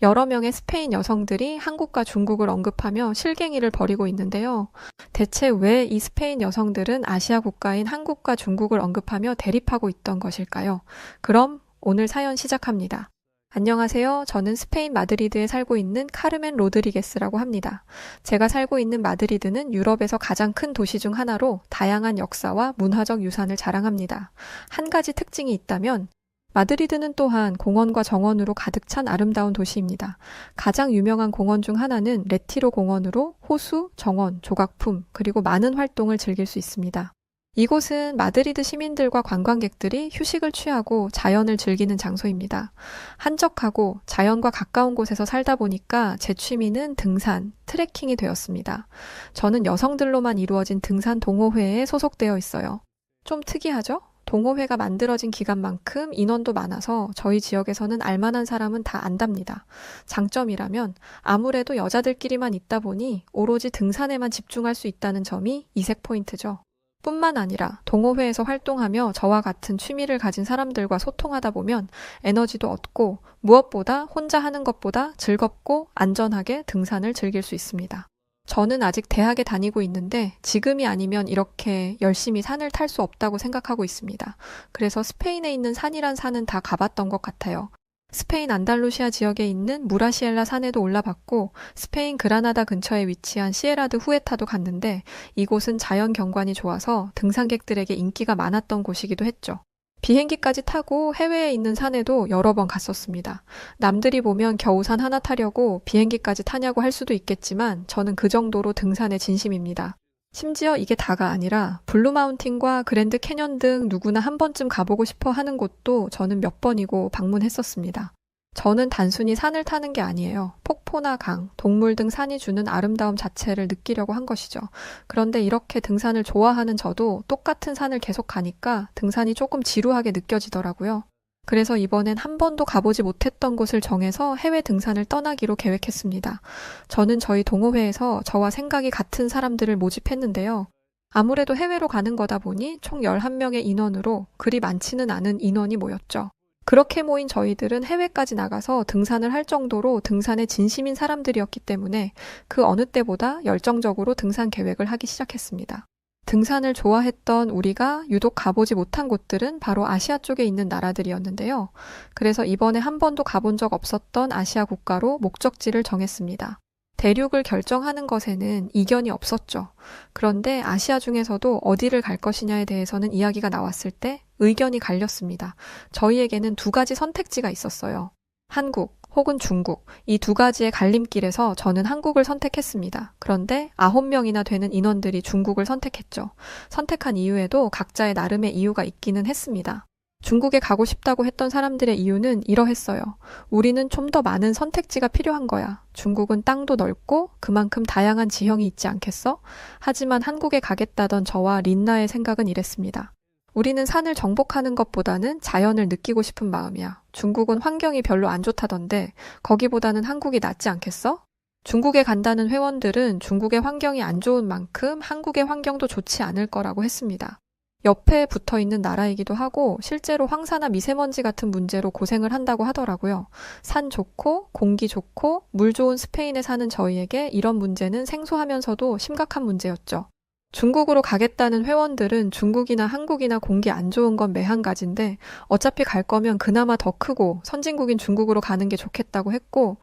여러 명의 스페인 여성들이 한국과 중국을 언급하며 실갱이를 벌이고 있는데요. 대체 왜 이 스페인 여성들은 아시아 국가인 한국과 중국을 언급하며 대립하고 있던 것일까요? 그럼 오늘 사연 시작합니다. 안녕하세요. 저는 스페인 마드리드에 살고 있는 카르멘 로드리게스라고 합니다. 제가 살고 있는 마드리드는 유럽에서 가장 큰 도시 중 하나로 다양한 역사와 문화적 유산을 자랑합니다. 한 가지 특징이 있다면 마드리드는 또한 공원과 정원으로 가득 찬 아름다운 도시입니다. 가장 유명한 공원 중 하나는 레티로 공원으로 호수, 정원, 조각품, 그리고 많은 활동을 즐길 수 있습니다. 이곳은 마드리드 시민들과 관광객들이 휴식을 취하고 자연을 즐기는 장소입니다. 한적하고 자연과 가까운 곳에서 살다 보니까 제 취미는 등산, 트레킹이 되었습니다. 저는 여성들로만 이루어진 등산 동호회에 소속되어 있어요. 좀 특이하죠? 동호회가 만들어진 기간만큼 인원도 많아서 저희 지역에서는 알만한 사람은 다 안답니다. 장점이라면 아무래도 여자들끼리만 있다 보니 오로지 등산에만 집중할 수 있다는 점이 이색 포인트죠. 뿐만 아니라 동호회에서 활동하며 저와 같은 취미를 가진 사람들과 소통하다 보면 에너지도 얻고 무엇보다 혼자 하는 것보다 즐겁고 안전하게 등산을 즐길 수 있습니다. 저는 아직 대학에 다니고 있는데 지금이 아니면 이렇게 열심히 산을 탈 수 없다고 생각하고 있습니다. 그래서 스페인에 있는 산이란 산은 다 가봤던 것 같아요. 스페인 안달루시아 지역에 있는 무라시엘라 산에도 올라봤고 스페인 그라나다 근처에 위치한 시에라드 후에타도 갔는데 이곳은 자연 경관이 좋아서 등산객들에게 인기가 많았던 곳이기도 했죠. 비행기까지 타고 해외에 있는 산에도 여러 번 갔었습니다. 남들이 보면 겨우 산 하나 타려고 비행기까지 타냐고 할 수도 있겠지만 저는 그 정도로 등산에 진심입니다. 심지어 이게 다가 아니라 블루마운틴과 그랜드 캐년 등 누구나 한 번쯤 가보고 싶어 하는 곳도 저는 몇 번이고 방문했었습니다. 저는 단순히 산을 타는 게 아니에요. 폭포나 강, 동물 등 산이 주는 아름다움 자체를 느끼려고 한 것이죠. 그런데 이렇게 등산을 좋아하는 저도 똑같은 산을 계속 가니까 등산이 조금 지루하게 느껴지더라고요. 그래서 이번엔 한 번도 가보지 못했던 곳을 정해서 해외 등산을 떠나기로 계획했습니다. 저는 저희 동호회에서 저와 생각이 같은 사람들을 모집했는데요. 아무래도 해외로 가는 거다 보니 총 11명의 인원으로 그리 많지는 않은 인원이 모였죠. 그렇게 모인 저희들은 해외까지 나가서 등산을 할 정도로 등산에 진심인 사람들이었기 때문에 그 어느 때보다 열정적으로 등산 계획을 하기 시작했습니다. 등산을 좋아했던 우리가 유독 가보지 못한 곳들은 바로 아시아 쪽에 있는 나라들이었는데요. 그래서 이번에 한 번도 가본 적 없었던 아시아 국가로 목적지를 정했습니다. 대륙을 결정하는 것에는 이견이 없었죠. 그런데 아시아 중에서도 어디를 갈 것이냐에 대해서는 이야기가 나왔을 때 의견이 갈렸습니다. 저희에게는 두 가지 선택지가 있었어요. 한국 혹은 중국, 이 두 가지의 갈림길에서 저는 한국을 선택했습니다. 그런데 9명이나 되는 인원들이 중국을 선택했죠. 선택한 이유에도 각자의 나름의 이유가 있기는 했습니다. 중국에 가고 싶다고 했던 사람들의 이유는 이러했어요. 우리는 좀 더 많은 선택지가 필요한 거야. 중국은 땅도 넓고 그만큼 다양한 지형이 있지 않겠어? 하지만 한국에 가겠다던 저와 린나의 생각은 이랬습니다. 우리는 산을 정복하는 것보다는 자연을 느끼고 싶은 마음이야. 중국은 환경이 별로 안 좋다던데 거기보다는 한국이 낫지 않겠어? 중국에 간다는 회원들은 중국의 환경이 안 좋은 만큼 한국의 환경도 좋지 않을 거라고 했습니다. 옆에 붙어 있는 나라이기도 하고 실제로 황사나 미세먼지 같은 문제로 고생을 한다고 하더라고요. 산 좋고 공기 좋고 물 좋은 스페인에 사는 저희에게 이런 문제는 생소하면서도 심각한 문제였죠. 중국으로 가겠다는 회원들은 중국이나 한국이나 공기 안 좋은 건 매한가지인데 어차피 갈 거면 그나마 더 크고 선진국인 중국으로 가는 게 좋겠다고 했고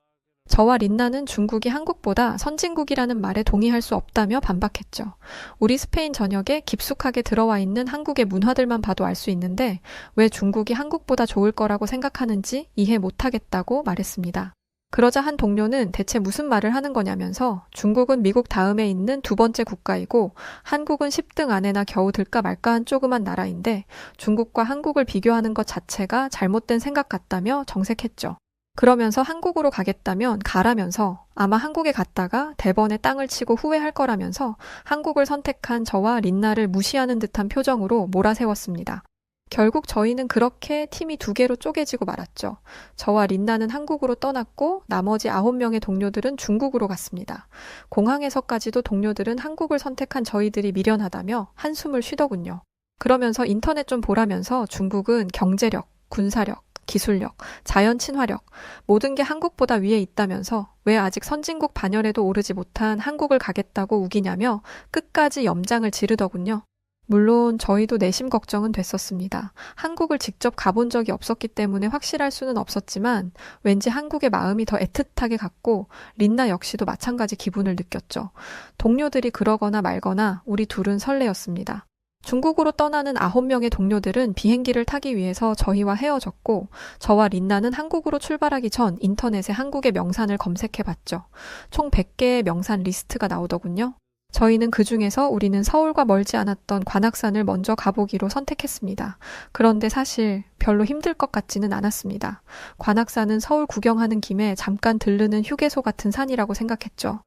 저와 린나는 중국이 한국보다 선진국이라는 말에 동의할 수 없다며 반박했죠. 우리 스페인 전역에 깊숙하게 들어와 있는 한국의 문화들만 봐도 알 수 있는데 왜 중국이 한국보다 좋을 거라고 생각하는지 이해 못하겠다고 말했습니다. 그러자 한 동료는 대체 무슨 말을 하는 거냐면서 중국은 미국 다음에 있는 두 번째 국가이고 한국은 10등 안에나 겨우 들까 말까 한 조그만 나라인데 중국과 한국을 비교하는 것 자체가 잘못된 생각 같다며 정색했죠. 그러면서 한국으로 가겠다면 가라면서 아마 한국에 갔다가 대번에 땅을 치고 후회할 거라면서 한국을 선택한 저와 린나를 무시하는 듯한 표정으로 몰아세웠습니다. 결국 저희는 그렇게 팀이 두 개로 쪼개지고 말았죠. 저와 린나는 한국으로 떠났고 나머지 9명의 동료들은 중국으로 갔습니다. 공항에서까지도 동료들은 한국을 선택한 저희들이 미련하다며 한숨을 쉬더군요. 그러면서 인터넷 좀 보라면서 중국은 경제력, 군사력, 기술력, 자연 친화력, 모든 게 한국보다 위에 있다면서 왜 아직 선진국 반열에도 오르지 못한 한국을 가겠다고 우기냐며 끝까지 염장을 지르더군요. 물론 저희도 내심 걱정은 됐었습니다. 한국을 직접 가본 적이 없었기 때문에 확실할 수는 없었지만 왠지 한국의 마음이 더 애틋하게 갔고 린나 역시도 마찬가지 기분을 느꼈죠. 동료들이 그러거나 말거나 우리 둘은 설레었습니다. 중국으로 떠나는 9명의 동료들은 비행기를 타기 위해서 저희와 헤어졌고 저와 린나는 한국으로 출발하기 전 인터넷에 한국의 명산을 검색해봤죠. 총 100개의 명산 리스트가 나오더군요. 저희는 그중에서 우리는 서울과 멀지 않았던 관악산을 먼저 가보기로 선택했습니다. 그런데 사실 별로 힘들 것 같지는 않았습니다. 관악산은 서울 구경하는 김에 잠깐 들르는 휴게소 같은 산이라고 생각했죠.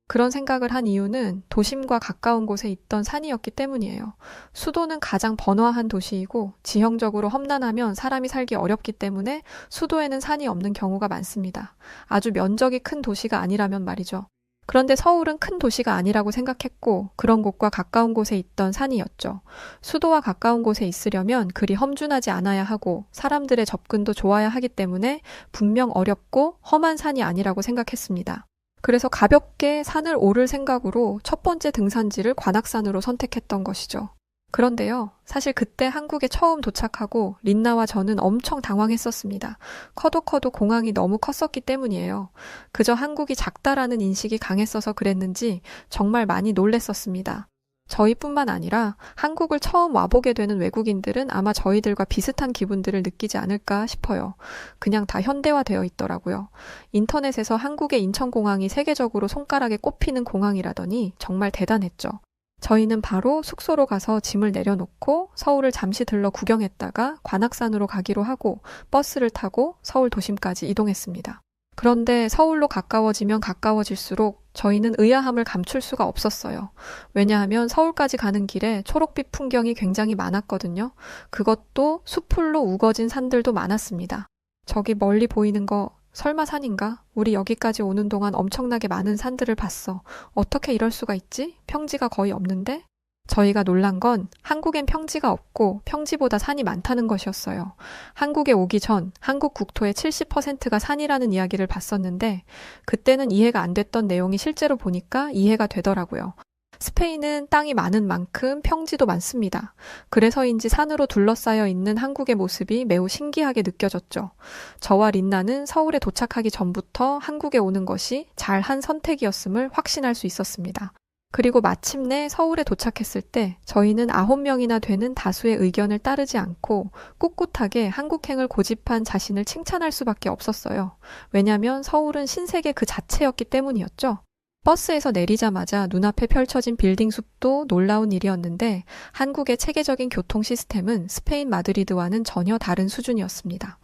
그런 생각을 한 이유는 도심과 가까운 곳에 있던 산이었기 때문이에요. 수도는 가장 번화한 도시이고 지형적으로 험난하면 사람이 살기 어렵기 때문에 수도에는 산이 없는 경우가 많습니다. 아주 면적이 큰 도시가 아니라면 말이죠. 그런데 서울은 큰 도시가 아니라고 생각했고 그런 곳과 가까운 곳에 있던 산이었죠. 수도와 가까운 곳에 있으려면 그리 험준하지 않아야 하고 사람들의 접근도 좋아야 하기 때문에 분명 어렵고 험한 산이 아니라고 생각했습니다. 그래서 가볍게 산을 오를 생각으로 첫 번째 등산지를 관악산으로 선택했던 것이죠. 그런데요, 사실 그때 한국에 처음 도착하고 린나와 저는 엄청 당황했었습니다. 커도 공항이 너무 컸었기 때문이에요. 그저 한국이 작다라는 인식이 강했어서 그랬는지 정말 많이 놀랬었습니다. 저희뿐만 아니라 한국을 처음 와보게 되는 외국인들은 아마 저희들과 비슷한 기분들을 느끼지 않을까 싶어요. 그냥 다 현대화되어 있더라고요. 인터넷에서 한국의 인천공항이 세계적으로 손가락에 꼽히는 공항이라더니 정말 대단했죠. 저희는 바로 숙소로 가서 짐을 내려놓고 서울을 잠시 들러 구경했다가 관악산으로 가기로 하고 버스를 타고 서울 도심까지 이동했습니다. 그런데 서울로 가까워지면 가까워질수록 저희는 의아함을 감출 수가 없었어요. 왜냐하면 서울까지 가는 길에 초록빛 풍경이 굉장히 많았거든요. 그것도 숲풀로 우거진 산들도 많았습니다. 저기 멀리 보이는 거 설마 산인가? 우리 여기까지 오는 동안 엄청나게 많은 산들을 봤어. 어떻게 이럴 수가 있지? 평지가 거의 없는데? 저희가 놀란 건 한국엔 평지가 없고 평지보다 산이 많다는 것이었어요. 한국에 오기 전 한국 국토의 70%가 산이라는 이야기를 봤었는데 그때는 이해가 안 됐던 내용이 실제로 보니까 이해가 되더라고요. 스페인은 땅이 많은 만큼 평지도 많습니다. 그래서인지 산으로 둘러싸여 있는 한국의 모습이 매우 신기하게 느껴졌죠. 저와 린나는 서울에 도착하기 전부터 한국에 오는 것이 잘한 선택이었음을 확신할 수 있었습니다. 그리고 마침내 서울에 도착했을 때 저희는 9명이나 되는 다수의 의견을 따르지 않고 꿋꿋하게 한국행을 고집한 자신을 칭찬할 수밖에 없었어요. 왜냐하면 서울은 신세계 그 자체였기 때문이었죠. 버스에서 내리자마자 눈앞에 펼쳐진 빌딩 숲도 놀라운 일이었는데 한국의 체계적인 교통 시스템은 스페인 마드리드와는 전혀 다른 수준이었습니다.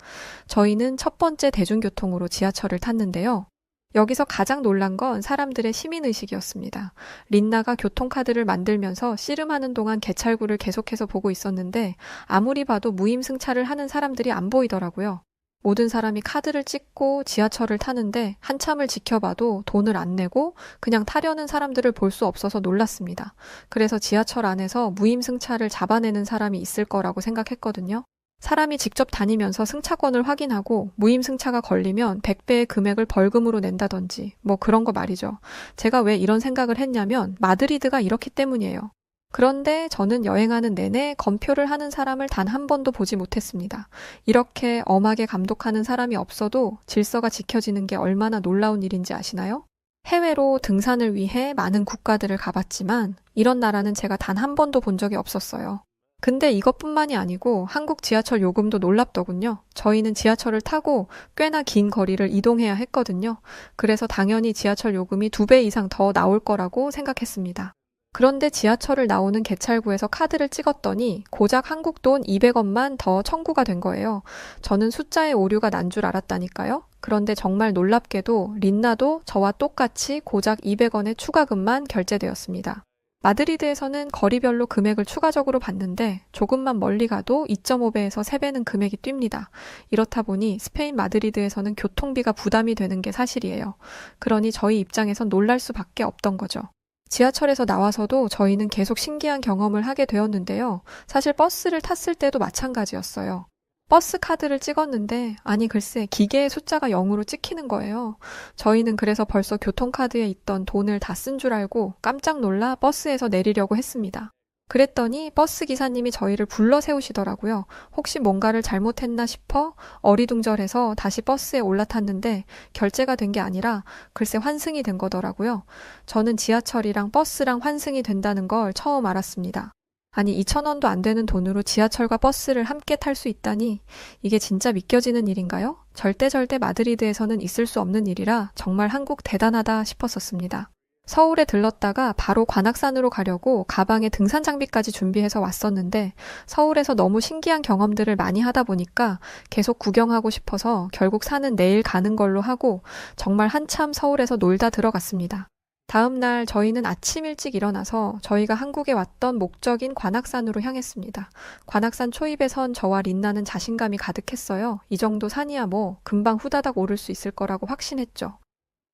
저희는 첫 번째 대중교통으로 지하철을 탔는데요. 여기서 가장 놀란 건 사람들의 시민의식이었습니다. 린나가 교통카드를 만들면서 씨름하는 동안 개찰구를 계속해서 보고 있었는데 아무리 봐도 무임승차를 하는 사람들이 안 보이더라고요. 모든 사람이 카드를 찍고 지하철을 타는데 한참을 지켜봐도 돈을 안 내고 그냥 타려는 사람들을 볼 수 없어서 놀랐습니다. 그래서 지하철 안에서 무임승차를 잡아내는 사람이 있을 거라고 생각했거든요. 사람이 직접 다니면서 승차권을 확인하고 무임승차가 걸리면 100배의 금액을 벌금으로 낸다든지 뭐 그런 거 말이죠. 제가 왜 이런 생각을 했냐면 마드리드가 이렇기 때문이에요. 그런데 저는 여행하는 내내 검표를 하는 사람을 단 한 번도 보지 못했습니다. 이렇게 엄하게 감독하는 사람이 없어도 질서가 지켜지는 게 얼마나 놀라운 일인지 아시나요? 해외로 등산을 위해 많은 국가들을 가봤지만 이런 나라는 제가 단 한 번도 본 적이 없었어요. 근데 이것뿐만이 아니고 한국 지하철 요금도 놀랍더군요. 저희는 지하철을 타고 꽤나 긴 거리를 이동해야 했거든요. 그래서 당연히 지하철 요금이 2배 이상 더 나올 거라고 생각했습니다. 그런데 지하철을 나오는 개찰구에서 카드를 찍었더니 고작 한국 돈 200원만 더 청구가 된 거예요. 저는 숫자의 오류가 난 줄 알았다니까요. 그런데 정말 놀랍게도 린나도 저와 똑같이 고작 200원의 추가금만 결제되었습니다. 마드리드에서는 거리별로 금액을 추가적으로 받는데 조금만 멀리 가도 2.5배에서 3배는 금액이 뜁니다. 이렇다 보니 스페인 마드리드에서는 교통비가 부담이 되는 게 사실이에요. 그러니 저희 입장에선 놀랄 수밖에 없던 거죠. 지하철에서 나와서도 저희는 계속 신기한 경험을 하게 되었는데요. 사실 버스를 탔을 때도 마찬가지였어요. 버스 카드를 찍었는데 아니 글쎄 기계의 숫자가 0으로 찍히는 거예요. 저희는 그래서 벌써 교통카드에 있던 돈을 다 쓴 줄 알고 깜짝 놀라 버스에서 내리려고 했습니다. 그랬더니 버스 기사님이 저희를 불러 세우시더라고요. 혹시 뭔가를 잘못했나 싶어 어리둥절해서 다시 버스에 올라탔는데 결제가 된 게 아니라 글쎄 환승이 된 거더라고요. 저는 지하철이랑 버스랑 환승이 된다는 걸 처음 알았습니다. 아니 2,000원도 안 되는 돈으로 지하철과 버스를 함께 탈 수 있다니 이게 진짜 믿겨지는 일인가요? 절대 마드리드에서는 있을 수 없는 일이라 정말 한국 대단하다 싶었었습니다. 서울에 들렀다가 바로 관악산으로 가려고 가방에 등산 장비까지 준비해서 왔었는데 서울에서 너무 신기한 경험들을 많이 하다 보니까 계속 구경하고 싶어서 결국 산은 내일 가는 걸로 하고 정말 한참 서울에서 놀다 들어갔습니다. 다음 날 저희는 아침 일찍 일어나서 저희가 한국에 왔던 목적인 관악산으로 향했습니다. 관악산 초입에 선 저와 린나는 자신감이 가득했어요. 이 정도 산이야 뭐 금방 후다닥 오를 수 있을 거라고 확신했죠.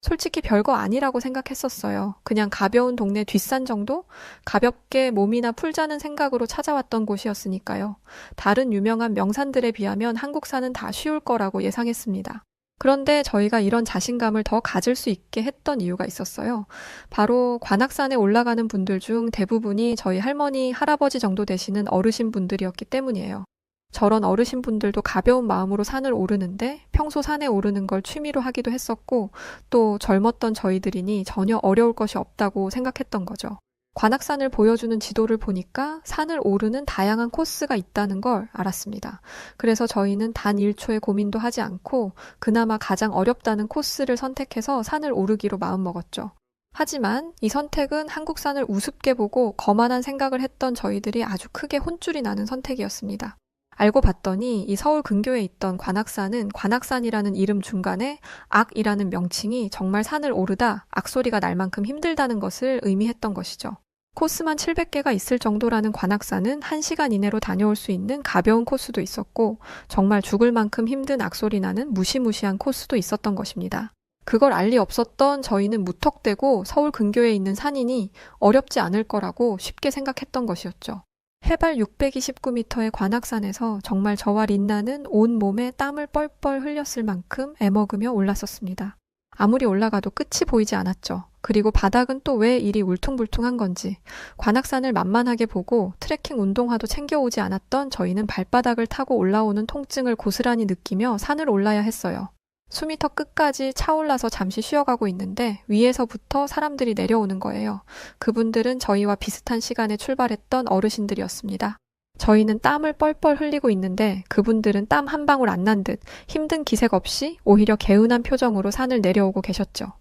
솔직히 별거 아니라고 생각했었어요. 그냥 가벼운 동네 뒷산 정도? 가볍게 몸이나 풀자는 생각으로 찾아왔던 곳이었으니까요. 다른 유명한 명산들에 비하면 한국산은 다 쉬울 거라고 예상했습니다. 그런데 저희가 이런 자신감을 더 가질 수 있게 했던 이유가 있었어요. 바로 관악산에 올라가는 분들 중 대부분이 저희 할머니, 할아버지 정도 되시는 어르신 분들이었기 때문이에요. 저런 어르신 분들도 가벼운 마음으로 산을 오르는데 평소 산에 오르는 걸 취미로 하기도 했었고 또 젊었던 저희들이니 전혀 어려울 것이 없다고 생각했던 거죠. 관악산을 보여주는 지도를 보니까 산을 오르는 다양한 코스가 있다는 걸 알았습니다. 그래서 저희는 단 1초의 고민도 하지 않고 그나마 가장 어렵다는 코스를 선택해서 산을 오르기로 마음먹었죠. 하지만 이 선택은 한국산을 우습게 보고 거만한 생각을 했던 저희들이 아주 크게 혼쭐이 나는 선택이었습니다. 알고 봤더니 이 서울 근교에 있던 관악산은 관악산이라는 이름 중간에 악이라는 명칭이 정말 산을 오르다 악소리가 날 만큼 힘들다는 것을 의미했던 것이죠. 코스만 700개가 있을 정도라는 관악산은 1시간 이내로 다녀올 수 있는 가벼운 코스도 있었고 정말 죽을 만큼 힘든 악소리 나는 무시무시한 코스도 있었던 것입니다. 그걸 알 리 없었던 저희는 무턱대고 서울 근교에 있는 산이니 어렵지 않을 거라고 쉽게 생각했던 것이었죠. 해발 629m의 관악산에서 정말 저와 린나는 온 몸에 땀을 뻘뻘 흘렸을 만큼 애먹으며 올랐었습니다. 아무리 올라가도 끝이 보이지 않았죠. 그리고 바닥은 또 왜 이리 울퉁불퉁한 건지 관악산을 만만하게 보고 트레킹 운동화도 챙겨오지 않았던 저희는 발바닥을 타고 올라오는 통증을 고스란히 느끼며 산을 올라야 했어요. 숨이 턱 끝까지 차올라서 잠시 쉬어가고 있는데 위에서부터 사람들이 내려오는 거예요. 그분들은 저희와 비슷한 시간에 출발했던 어르신들이었습니다. 저희는 땀을 뻘뻘 흘리고 있는데 그분들은 땀 한 방울 안 난 듯 힘든 기색 없이 오히려 개운한 표정으로 산을 내려오고 계셨죠.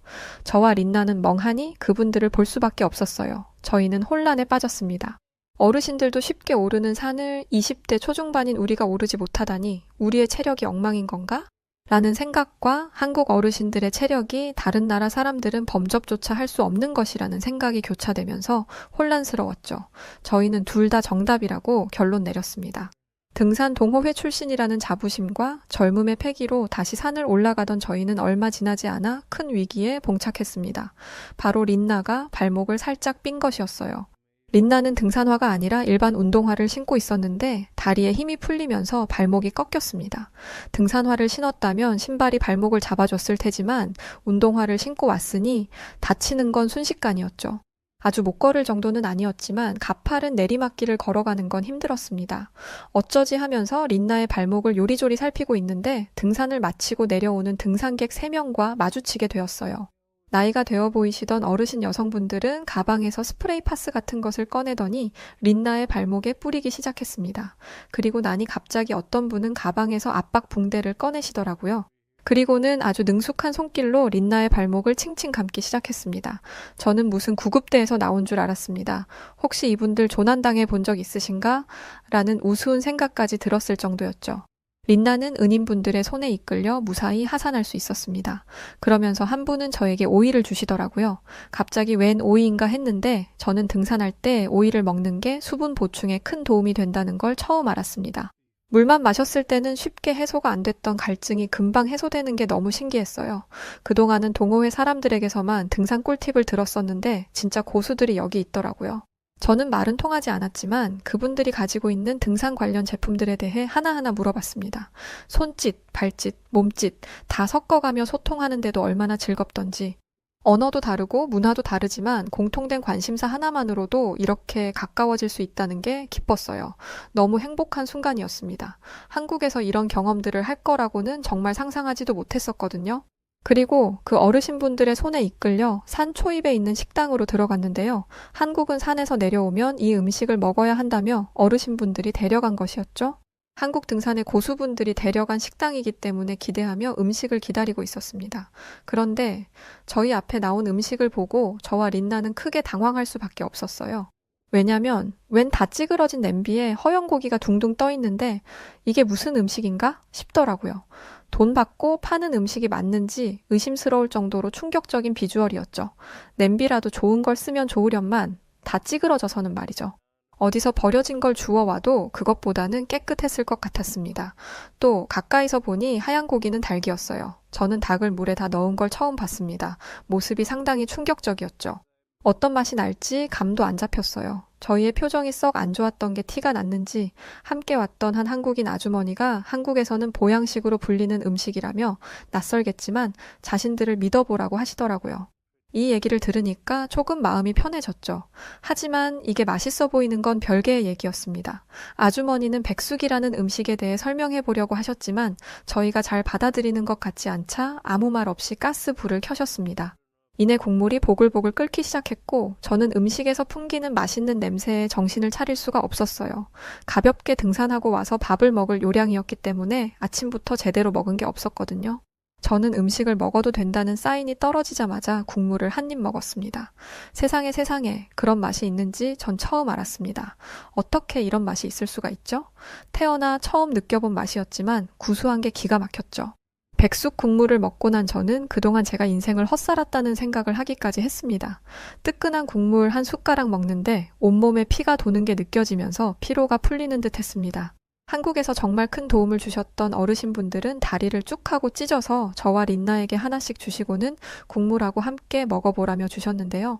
저와 린나는 멍하니 그분들을 볼 수밖에 없었어요. 저희는 혼란에 빠졌습니다. 어르신들도 쉽게 오르는 산을 20대 초중반인 우리가 오르지 못하다니 우리의 체력이 엉망인 건가? 라는 생각과 한국 어르신들의 체력이 다른 나라 사람들은 범접조차 할 수 없는 것이라는 생각이 교차되면서 혼란스러웠죠. 저희는 둘 다 정답이라고 결론 내렸습니다. 등산 동호회 출신이라는 자부심과 젊음의 패기로 다시 산을 올라가던 저희는 얼마 지나지 않아 큰 위기에 봉착했습니다. 바로 린나가 발목을 살짝 삔 것이었어요. 린나는 등산화가 아니라 일반 운동화를 신고 있었는데 다리에 힘이 풀리면서 발목이 꺾였습니다. 등산화를 신었다면 신발이 발목을 잡아줬을 테지만 운동화를 신고 왔으니 다치는 건 순식간이었죠. 아주 못 걸을 정도는 아니었지만 가파른 내리막길을 걸어가는 건 힘들었습니다. 어쩌지 하면서 린나의 발목을 요리조리 살피고 있는데 등산을 마치고 내려오는 등산객 3명과 마주치게 되었어요. 나이가 되어 보이시던 어르신 여성분들은 가방에서 스프레이 파스 같은 것을 꺼내더니 린나의 발목에 뿌리기 시작했습니다. 그리고 나니 갑자기 어떤 분은 가방에서 압박 붕대를 꺼내시더라고요. 그리고는 아주 능숙한 손길로 린나의 발목을 칭칭 감기 시작했습니다. 저는 무슨 구급대에서 나온 줄 알았습니다. 혹시 이분들 조난당해 본 적 있으신가? 라는 우스운 생각까지 들었을 정도였죠. 린나는 은인분들의 손에 이끌려 무사히 하산할 수 있었습니다. 그러면서 한 분은 저에게 오이를 주시더라고요. 갑자기 웬 오이인가 했는데 저는 등산할 때 오이를 먹는 게 수분 보충에 큰 도움이 된다는 걸 처음 알았습니다. 물만 마셨을 때는 쉽게 해소가 안 됐던 갈증이 금방 해소되는 게 너무 신기했어요. 그동안은 동호회 사람들에게서만 등산 꿀팁을 들었었는데 진짜 고수들이 여기 있더라고요. 저는 말은 통하지 않았지만 그분들이 가지고 있는 등산 관련 제품들에 대해 하나하나 물어봤습니다. 손짓, 발짓, 몸짓 다 섞어가며 소통하는데도 얼마나 즐겁던지. 언어도 다르고 문화도 다르지만 공통된 관심사 하나만으로도 이렇게 가까워질 수 있다는 게 기뻤어요. 너무 행복한 순간이었습니다. 한국에서 이런 경험들을 할 거라고는 정말 상상하지도 못했었거든요. 그리고 그 어르신분들의 손에 이끌려 산 초입에 있는 식당으로 들어갔는데요. 한국은 산에서 내려오면 이 음식을 먹어야 한다며 어르신분들이 데려간 것이었죠. 한국 등산의 고수분들이 데려간 식당이기 때문에 기대하며 음식을 기다리고 있었습니다. 그런데 저희 앞에 나온 음식을 보고 저와 린나는 크게 당황할 수밖에 없었어요. 왜냐면 웬 다 찌그러진 냄비에 허연 고기가 둥둥 떠 있는데 이게 무슨 음식인가 싶더라고요. 돈 받고 파는 음식이 맞는지 의심스러울 정도로 충격적인 비주얼이었죠. 냄비라도 좋은 걸 쓰면 좋으련만 다 찌그러져서는 말이죠. 어디서 버려진 걸 주워와도 그것보다는 깨끗했을 것 같았습니다. 또 가까이서 보니 하얀 고기는 닭이었어요. 저는 닭을 물에 다 넣은 걸 처음 봤습니다. 모습이 상당히 충격적이었죠. 어떤 맛이 날지 감도 안 잡혔어요. 저희의 표정이 썩 안 좋았던 게 티가 났는지 함께 왔던 한 한국인 아주머니가 한국에서는 보양식으로 불리는 음식이라며 낯설겠지만 자신들을 믿어보라고 하시더라고요. 이 얘기를 들으니까 조금 마음이 편해졌죠. 하지만 이게 맛있어 보이는 건 별개의 얘기였습니다. 아주머니는 백숙이라는 음식에 대해 설명해 보려고 하셨지만 저희가 잘 받아들이는 것 같지 않자 아무 말 없이 가스 불을 켜셨습니다. 이내 국물이 보글보글 끓기 시작했고 저는 음식에서 풍기는 맛있는 냄새에 정신을 차릴 수가 없었어요. 가볍게 등산하고 와서 밥을 먹을 요량이었기 때문에 아침부터 제대로 먹은 게 없었거든요. 저는 음식을 먹어도 된다는 사인이 떨어지자마자 국물을 한 입 먹었습니다. 세상에 그런 맛이 있는지 전 처음 알았습니다. 어떻게 이런 맛이 있을 수가 있죠? 태어나 처음 느껴본 맛이었지만 구수한 게 기가 막혔죠. 백숙 국물을 먹고 난 저는 그동안 제가 인생을 헛살았다는 생각을 하기까지 했습니다. 뜨끈한 국물 한 숟가락 먹는데 온몸에 피가 도는 게 느껴지면서 피로가 풀리는 듯 했습니다. 한국에서 정말 큰 도움을 주셨던 어르신분들은 다리를 쭉 하고 찢어서 저와 린나에게 하나씩 주시고는 국물하고 함께 먹어보라며 주셨는데요.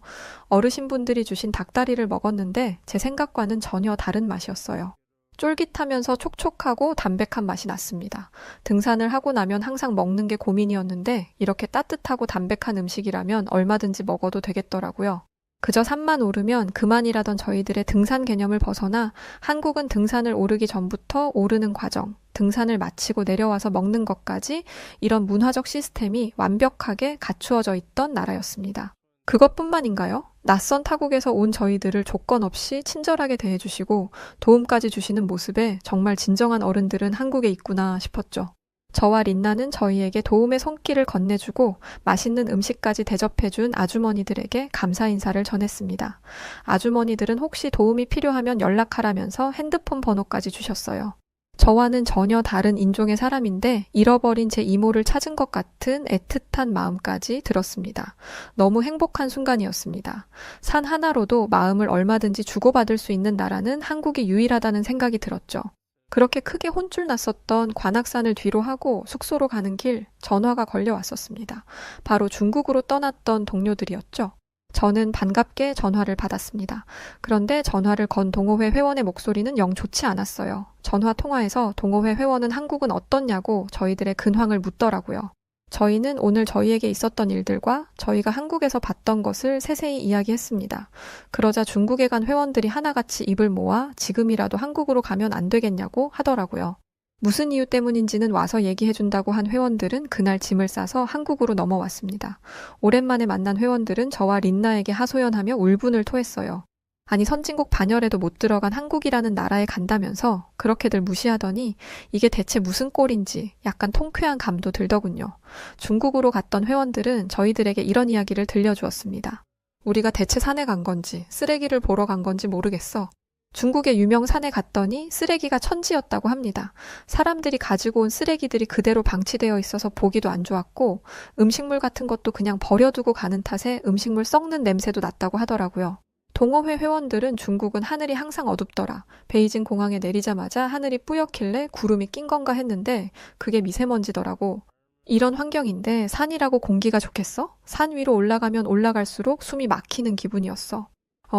어르신분들이 주신 닭다리를 먹었는데 제 생각과는 전혀 다른 맛이었어요. 쫄깃하면서 촉촉하고 담백한 맛이 났습니다. 등산을 하고 나면 항상 먹는 게 고민이었는데 이렇게 따뜻하고 담백한 음식이라면 얼마든지 먹어도 되겠더라고요. 그저 산만 오르면 그만이라던 저희들의 등산 개념을 벗어나 한국은 등산을 오르기 전부터 오르는 과정, 등산을 마치고 내려와서 먹는 것까지 이런 문화적 시스템이 완벽하게 갖추어져 있던 나라였습니다. 그것뿐만인가요? 낯선 타국에서 온 저희들을 조건 없이 친절하게 대해주시고 도움까지 주시는 모습에 정말 진정한 어른들은 한국에 있구나 싶었죠. 저와 린나는 저희에게 도움의 손길을 건네주고 맛있는 음식까지 대접해준 아주머니들에게 감사 인사를 전했습니다. 아주머니들은 혹시 도움이 필요하면 연락하라면서 핸드폰 번호까지 주셨어요. 저와는 전혀 다른 인종의 사람인데 잃어버린 제 이모를 찾은 것 같은 애틋한 마음까지 들었습니다. 너무 행복한 순간이었습니다. 산 하나로도 마음을 얼마든지 주고받을 수 있는 나라는 한국이 유일하다는 생각이 들었죠. 그렇게 크게 혼쭐 났었던 관악산을 뒤로 하고 숙소로 가는 길 전화가 걸려왔었습니다. 바로 중국으로 떠났던 동료들이었죠. 저는 반갑게 전화를 받았습니다. 그런데 전화를 건 동호회 회원의 목소리는 영 좋지 않았어요. 전화 통화에서 동호회 회원은 한국은 어떻냐고 저희들의 근황을 묻더라고요. 저희는 오늘 저희에게 있었던 일들과 저희가 한국에서 봤던 것을 세세히 이야기했습니다. 그러자 중국에 간 회원들이 하나같이 입을 모아 지금이라도 한국으로 가면 안 되겠냐고 하더라고요. 무슨 이유 때문인지는 와서 얘기해준다고 한 회원들은 그날 짐을 싸서 한국으로 넘어왔습니다. 오랜만에 만난 회원들은 저와 린나에게 하소연하며 울분을 토했어요. 아니 선진국 반열에도 못 들어간 한국이라는 나라에 간다면서 그렇게들 무시하더니 이게 대체 무슨 꼴인지 약간 통쾌한 감도 들더군요. 중국으로 갔던 회원들은 저희들에게 이런 이야기를 들려주었습니다. 우리가 대체 산에 간 건지 쓰레기를 보러 간 건지 모르겠어. 중국의 유명 산에 갔더니 쓰레기가 천지였다고 합니다. 사람들이 가지고 온 쓰레기들이 그대로 방치되어 있어서 보기도 안 좋았고 음식물 같은 것도 그냥 버려두고 가는 탓에 음식물 썩는 냄새도 났다고 하더라고요. 동호회 회원들은 중국은 하늘이 항상 어둡더라. 베이징 공항에 내리자마자 하늘이 뿌옇길래 구름이 낀 건가 했는데 그게 미세먼지더라고. 이런 환경인데 산이라고 공기가 좋겠어? 산 위로 올라가면 올라갈수록 숨이 막히는 기분이었어.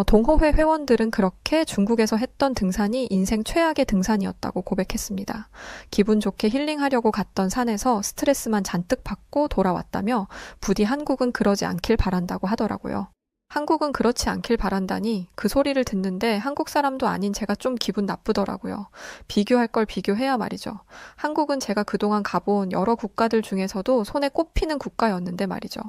동호회 회원들은 그렇게 중국에서 했던 등산이 인생 최악의 등산이었다고 고백했습니다. 기분 좋게 힐링하려고 갔던 산에서 스트레스만 잔뜩 받고 돌아왔다며 부디 한국은 그러지 않길 바란다고 하더라고요. 한국은 그렇지 않길 바란다니 그 소리를 듣는데 한국 사람도 아닌 제가 좀 기분 나쁘더라고요. 비교할 걸 비교해야 말이죠. 한국은 제가 그동안 가본 여러 국가들 중에서도 손에 꼽히는 국가였는데 말이죠.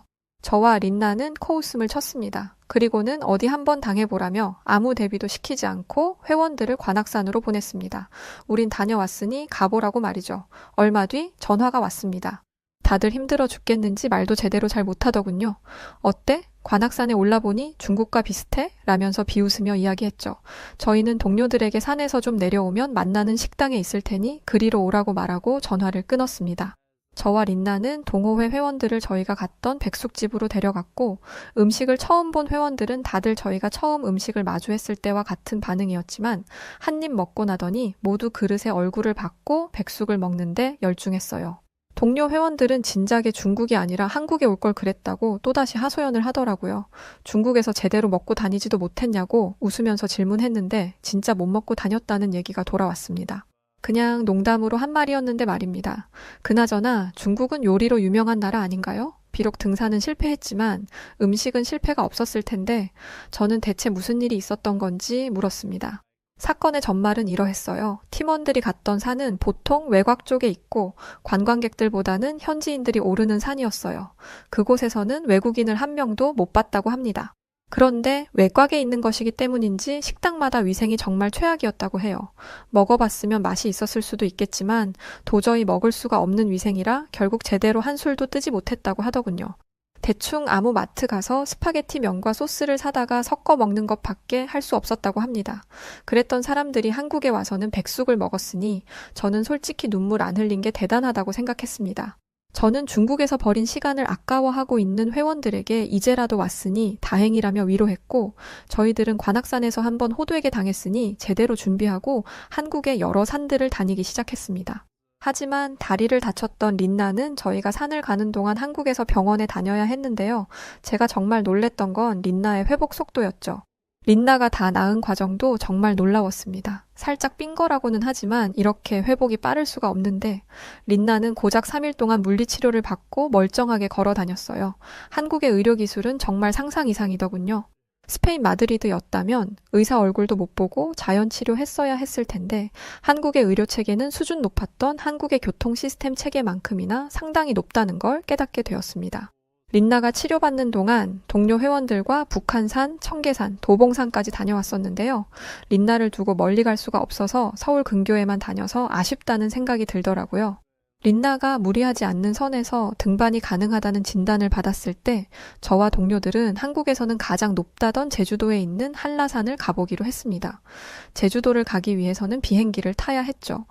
저와 린나는 코웃음을 쳤습니다. 그리고는 어디 한번 당해보라며 아무 대비도 시키지 않고 회원들을 관악산으로 보냈습니다. 우린 다녀왔으니 가보라고 말이죠. 얼마 뒤 전화가 왔습니다. 다들 힘들어 죽겠는지 말도 제대로 잘 못하더군요. 어때? 관악산에 올라보니 중국과 비슷해? 라면서 비웃으며 이야기했죠. 저희는 동료들에게 산에서 좀 내려오면 만나는 식당에 있을 테니 그리로 오라고 말하고 전화를 끊었습니다. 저와 린나는 동호회 회원들을 저희가 갔던 백숙집으로 데려갔고 음식을 처음 본 회원들은 다들 저희가 처음 음식을 마주했을 때와 같은 반응이었지만 한 입 먹고 나더니 모두 그릇에 얼굴을 받고 백숙을 먹는데 열중했어요. 동료 회원들은 진작에 중국이 아니라 한국에 올 걸 그랬다고 또다시 하소연을 하더라고요. 중국에서 제대로 먹고 다니지도 못했냐고 웃으면서 질문했는데 진짜 못 먹고 다녔다는 얘기가 돌아왔습니다. 그냥 농담으로 한 말이었는데 말입니다. 그나저나 중국은 요리로 유명한 나라 아닌가요? 비록 등산은 실패했지만 음식은 실패가 없었을 텐데 저는 대체 무슨 일이 있었던 건지 물었습니다. 사건의 전말은 이러했어요. 팀원들이 갔던 산은 보통 외곽 쪽에 있고 관광객들보다는 현지인들이 오르는 산이었어요. 그곳에서는 외국인을 한 명도 못 봤다고 합니다. 그런데 외곽에 있는 것이기 때문인지 식당마다 위생이 정말 최악이었다고 해요. 먹어봤으면 맛이 있었을 수도 있겠지만 도저히 먹을 수가 없는 위생이라 결국 제대로 한 술도 뜨지 못했다고 하더군요. 대충 아무 마트 가서 스파게티 면과 소스를 사다가 섞어 먹는 것밖에 할 수 없었다고 합니다. 그랬던 사람들이 한국에 와서는 백숙을 먹었으니 저는 솔직히 눈물 안 흘린 게 대단하다고 생각했습니다. 저는 중국에서 버린 시간을 아까워하고 있는 회원들에게 이제라도 왔으니 다행이라며 위로했고 저희들은 관악산에서 한번 호두에게 당했으니 제대로 준비하고 한국의 여러 산들을 다니기 시작했습니다. 하지만 다리를 다쳤던 린나는 저희가 산을 가는 동안 한국에서 병원에 다녀야 했는데요. 제가 정말 놀랬던 건 린나의 회복 속도였죠. 린나가 다 나은 과정도 정말 놀라웠습니다. 살짝 삔 거라고는 하지만 이렇게 회복이 빠를 수가 없는데 린나는 고작 3일 동안 물리치료를 받고 멀쩡하게 걸어 다녔어요. 한국의 의료기술은 정말 상상 이상이더군요. 스페인 마드리드였다면 의사 얼굴도 못 보고 자연치료 했어야 했을 텐데 한국의 의료 체계는 수준 높았던 한국의 교통 시스템 체계만큼이나 상당히 높다는 걸 깨닫게 되었습니다. 린나가 치료받는 동안 동료 회원들과 북한산, 청계산, 도봉산까지 다녀왔었는데요. 린나를 두고 멀리 갈 수가 없어서 서울 근교에만 다녀서 아쉽다는 생각이 들더라고요. 린나가 무리하지 않는 선에서 등반이 가능하다는 진단을 받았을 때 저와 동료들은 한국에서는 가장 높다던 제주도에 있는 한라산을 가보기로 했습니다. 제주도를 가기 위해서는 비행기를 타야 했죠.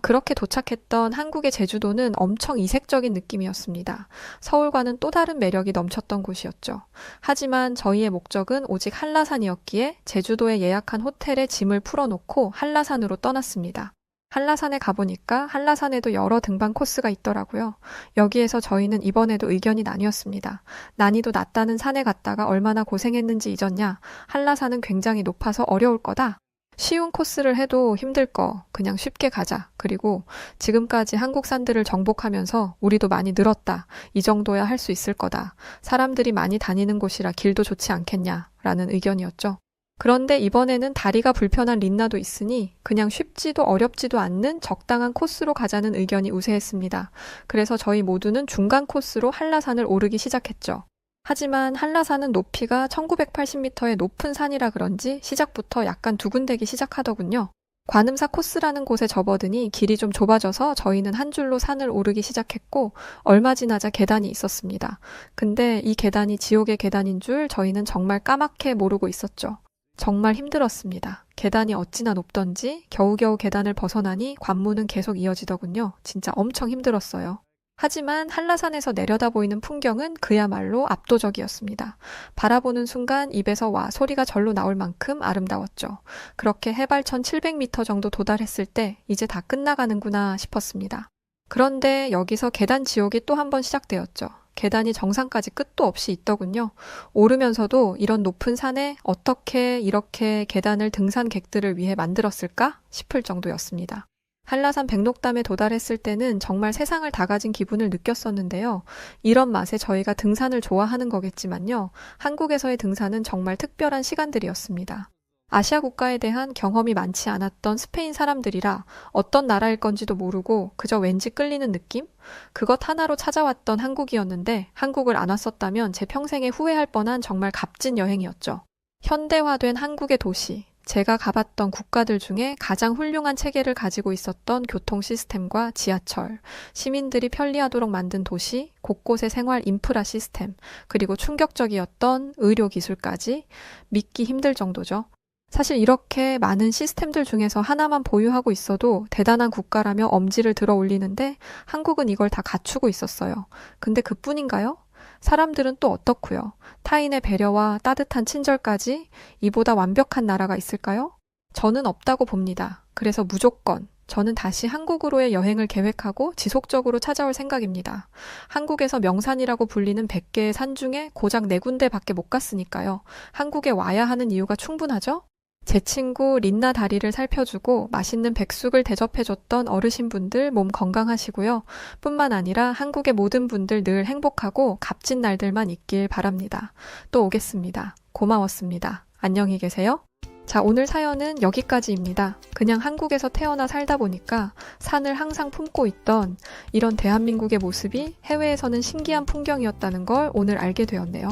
그렇게 도착했던 한국의 제주도는 엄청 이색적인 느낌이었습니다. 서울과는 또 다른 매력이 넘쳤던 곳이었죠. 하지만 저희의 목적은 오직 한라산이었기에 제주도에 예약한 호텔에 짐을 풀어놓고 한라산으로 떠났습니다. 한라산에 가보니까 한라산에도 여러 등반 코스가 있더라고요. 여기에서 저희는 이번에도 의견이 나뉘었습니다. 난이도 낮다는 산에 갔다가 얼마나 고생했는지 잊었냐? 한라산은 굉장히 높아서 어려울 거다. 쉬운 코스를 해도 힘들 거 그냥 쉽게 가자. 그리고 지금까지 한국 산들을 정복하면서 우리도 많이 늘었다. 이 정도야 할 수 있을 거다. 사람들이 많이 다니는 곳이라 길도 좋지 않겠냐라는 의견이었죠. 그런데 이번에는 다리가 불편한 린나도 있으니 그냥 쉽지도 어렵지도 않는 적당한 코스로 가자는 의견이 우세했습니다. 그래서 저희 모두는 중간 코스로 한라산을 오르기 시작했죠. 하지만 한라산은 높이가 1980m의 높은 산이라 그런지 시작부터 약간 두근대기 시작하더군요. 관음사 코스라는 곳에 접어드니 길이 좀 좁아져서 저희는 한 줄로 산을 오르기 시작했고 얼마 지나자 계단이 있었습니다. 근데 이 계단이 지옥의 계단인 줄 저희는 정말 까맣게 모르고 있었죠. 정말 힘들었습니다. 계단이 어찌나 높던지 겨우겨우 계단을 벗어나니 관문은 계속 이어지더군요. 진짜 엄청 힘들었어요. 하지만 한라산에서 내려다 보이는 풍경은 그야말로 압도적이었습니다. 바라보는 순간 입에서 와 소리가 절로 나올 만큼 아름다웠죠. 그렇게 해발 1700m 정도 도달했을 때 이제 다 끝나가는구나 싶었습니다. 그런데 여기서 계단 지옥이 또 한 번 시작되었죠. 계단이 정상까지 끝도 없이 있더군요. 오르면서도 이런 높은 산에 어떻게 이렇게 계단을 등산객들을 위해 만들었을까 싶을 정도였습니다. 한라산 백록담에 도달했을 때는 정말 세상을 다 가진 기분을 느꼈었는데요. 이런 맛에 저희가 등산을 좋아하는 거겠지만요. 한국에서의 등산은 정말 특별한 시간들이었습니다. 아시아 국가에 대한 경험이 많지 않았던 스페인 사람들이라 어떤 나라일 건지도 모르고 그저 왠지 끌리는 느낌? 그것 하나로 찾아왔던 한국이었는데 한국을 안 왔었다면 제 평생에 후회할 뻔한 정말 값진 여행이었죠. 현대화된 한국의 도시, 제가 가봤던 국가들 중에 가장 훌륭한 체계를 가지고 있었던 교통 시스템과 지하철, 시민들이 편리하도록 만든 도시, 곳곳의 생활 인프라 시스템, 그리고 충격적이었던 의료 기술까지 믿기 힘들 정도죠. 사실 이렇게 많은 시스템들 중에서 하나만 보유하고 있어도 대단한 국가라며 엄지를 들어 올리는데 한국은 이걸 다 갖추고 있었어요. 근데 그뿐인가요? 사람들은 또 어떻고요? 타인의 배려와 따뜻한 친절까지 이보다 완벽한 나라가 있을까요? 저는 없다고 봅니다. 그래서 무조건 저는 다시 한국으로의 여행을 계획하고 지속적으로 찾아올 생각입니다. 한국에서 명산이라고 불리는 100개의 산 중에 고작 4군데밖에 못 갔으니까요. 한국에 와야 하는 이유가 충분하죠? 제 친구 린나 다리를 살펴주고 맛있는 백숙을 대접해줬던 어르신분들 몸 건강하시고요. 뿐만 아니라 한국의 모든 분들 늘 행복하고 값진 날들만 있길 바랍니다. 또 오겠습니다. 고마웠습니다. 안녕히 계세요. 자, 오늘 사연은 여기까지입니다. 그냥 한국에서 태어나 살다 보니까 산을 항상 품고 있던 이런 대한민국의 모습이 해외에서는 신기한 풍경이었다는 걸 오늘 알게 되었네요.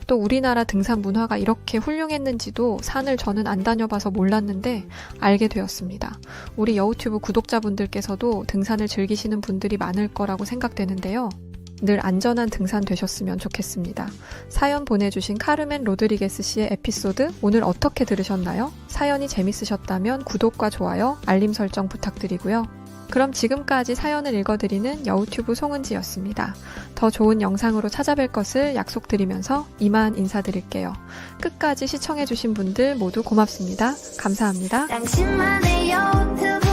또 우리나라 등산 문화가 이렇게 훌륭했는지도 산을 저는 안 다녀봐서 몰랐는데 알게 되었습니다. 우리 여우튜브 구독자분들께서도 등산을 즐기시는 분들이 많을 거라고 생각되는데요. 늘 안전한 등산 되셨으면 좋겠습니다. 사연 보내주신 카르멘 로드리게스 씨의 에피소드 오늘 어떻게 들으셨나요? 사연이 재밌으셨다면 구독과 좋아요, 알림 설정 부탁드리고요. 그럼 지금까지 사연을 읽어드리는 여우튜브 송은지였습니다. 더 좋은 영상으로 찾아뵐 것을 약속드리면서 이만 인사드릴게요. 끝까지 시청해주신 분들 모두 고맙습니다. 감사합니다. 당신만의 여우튜브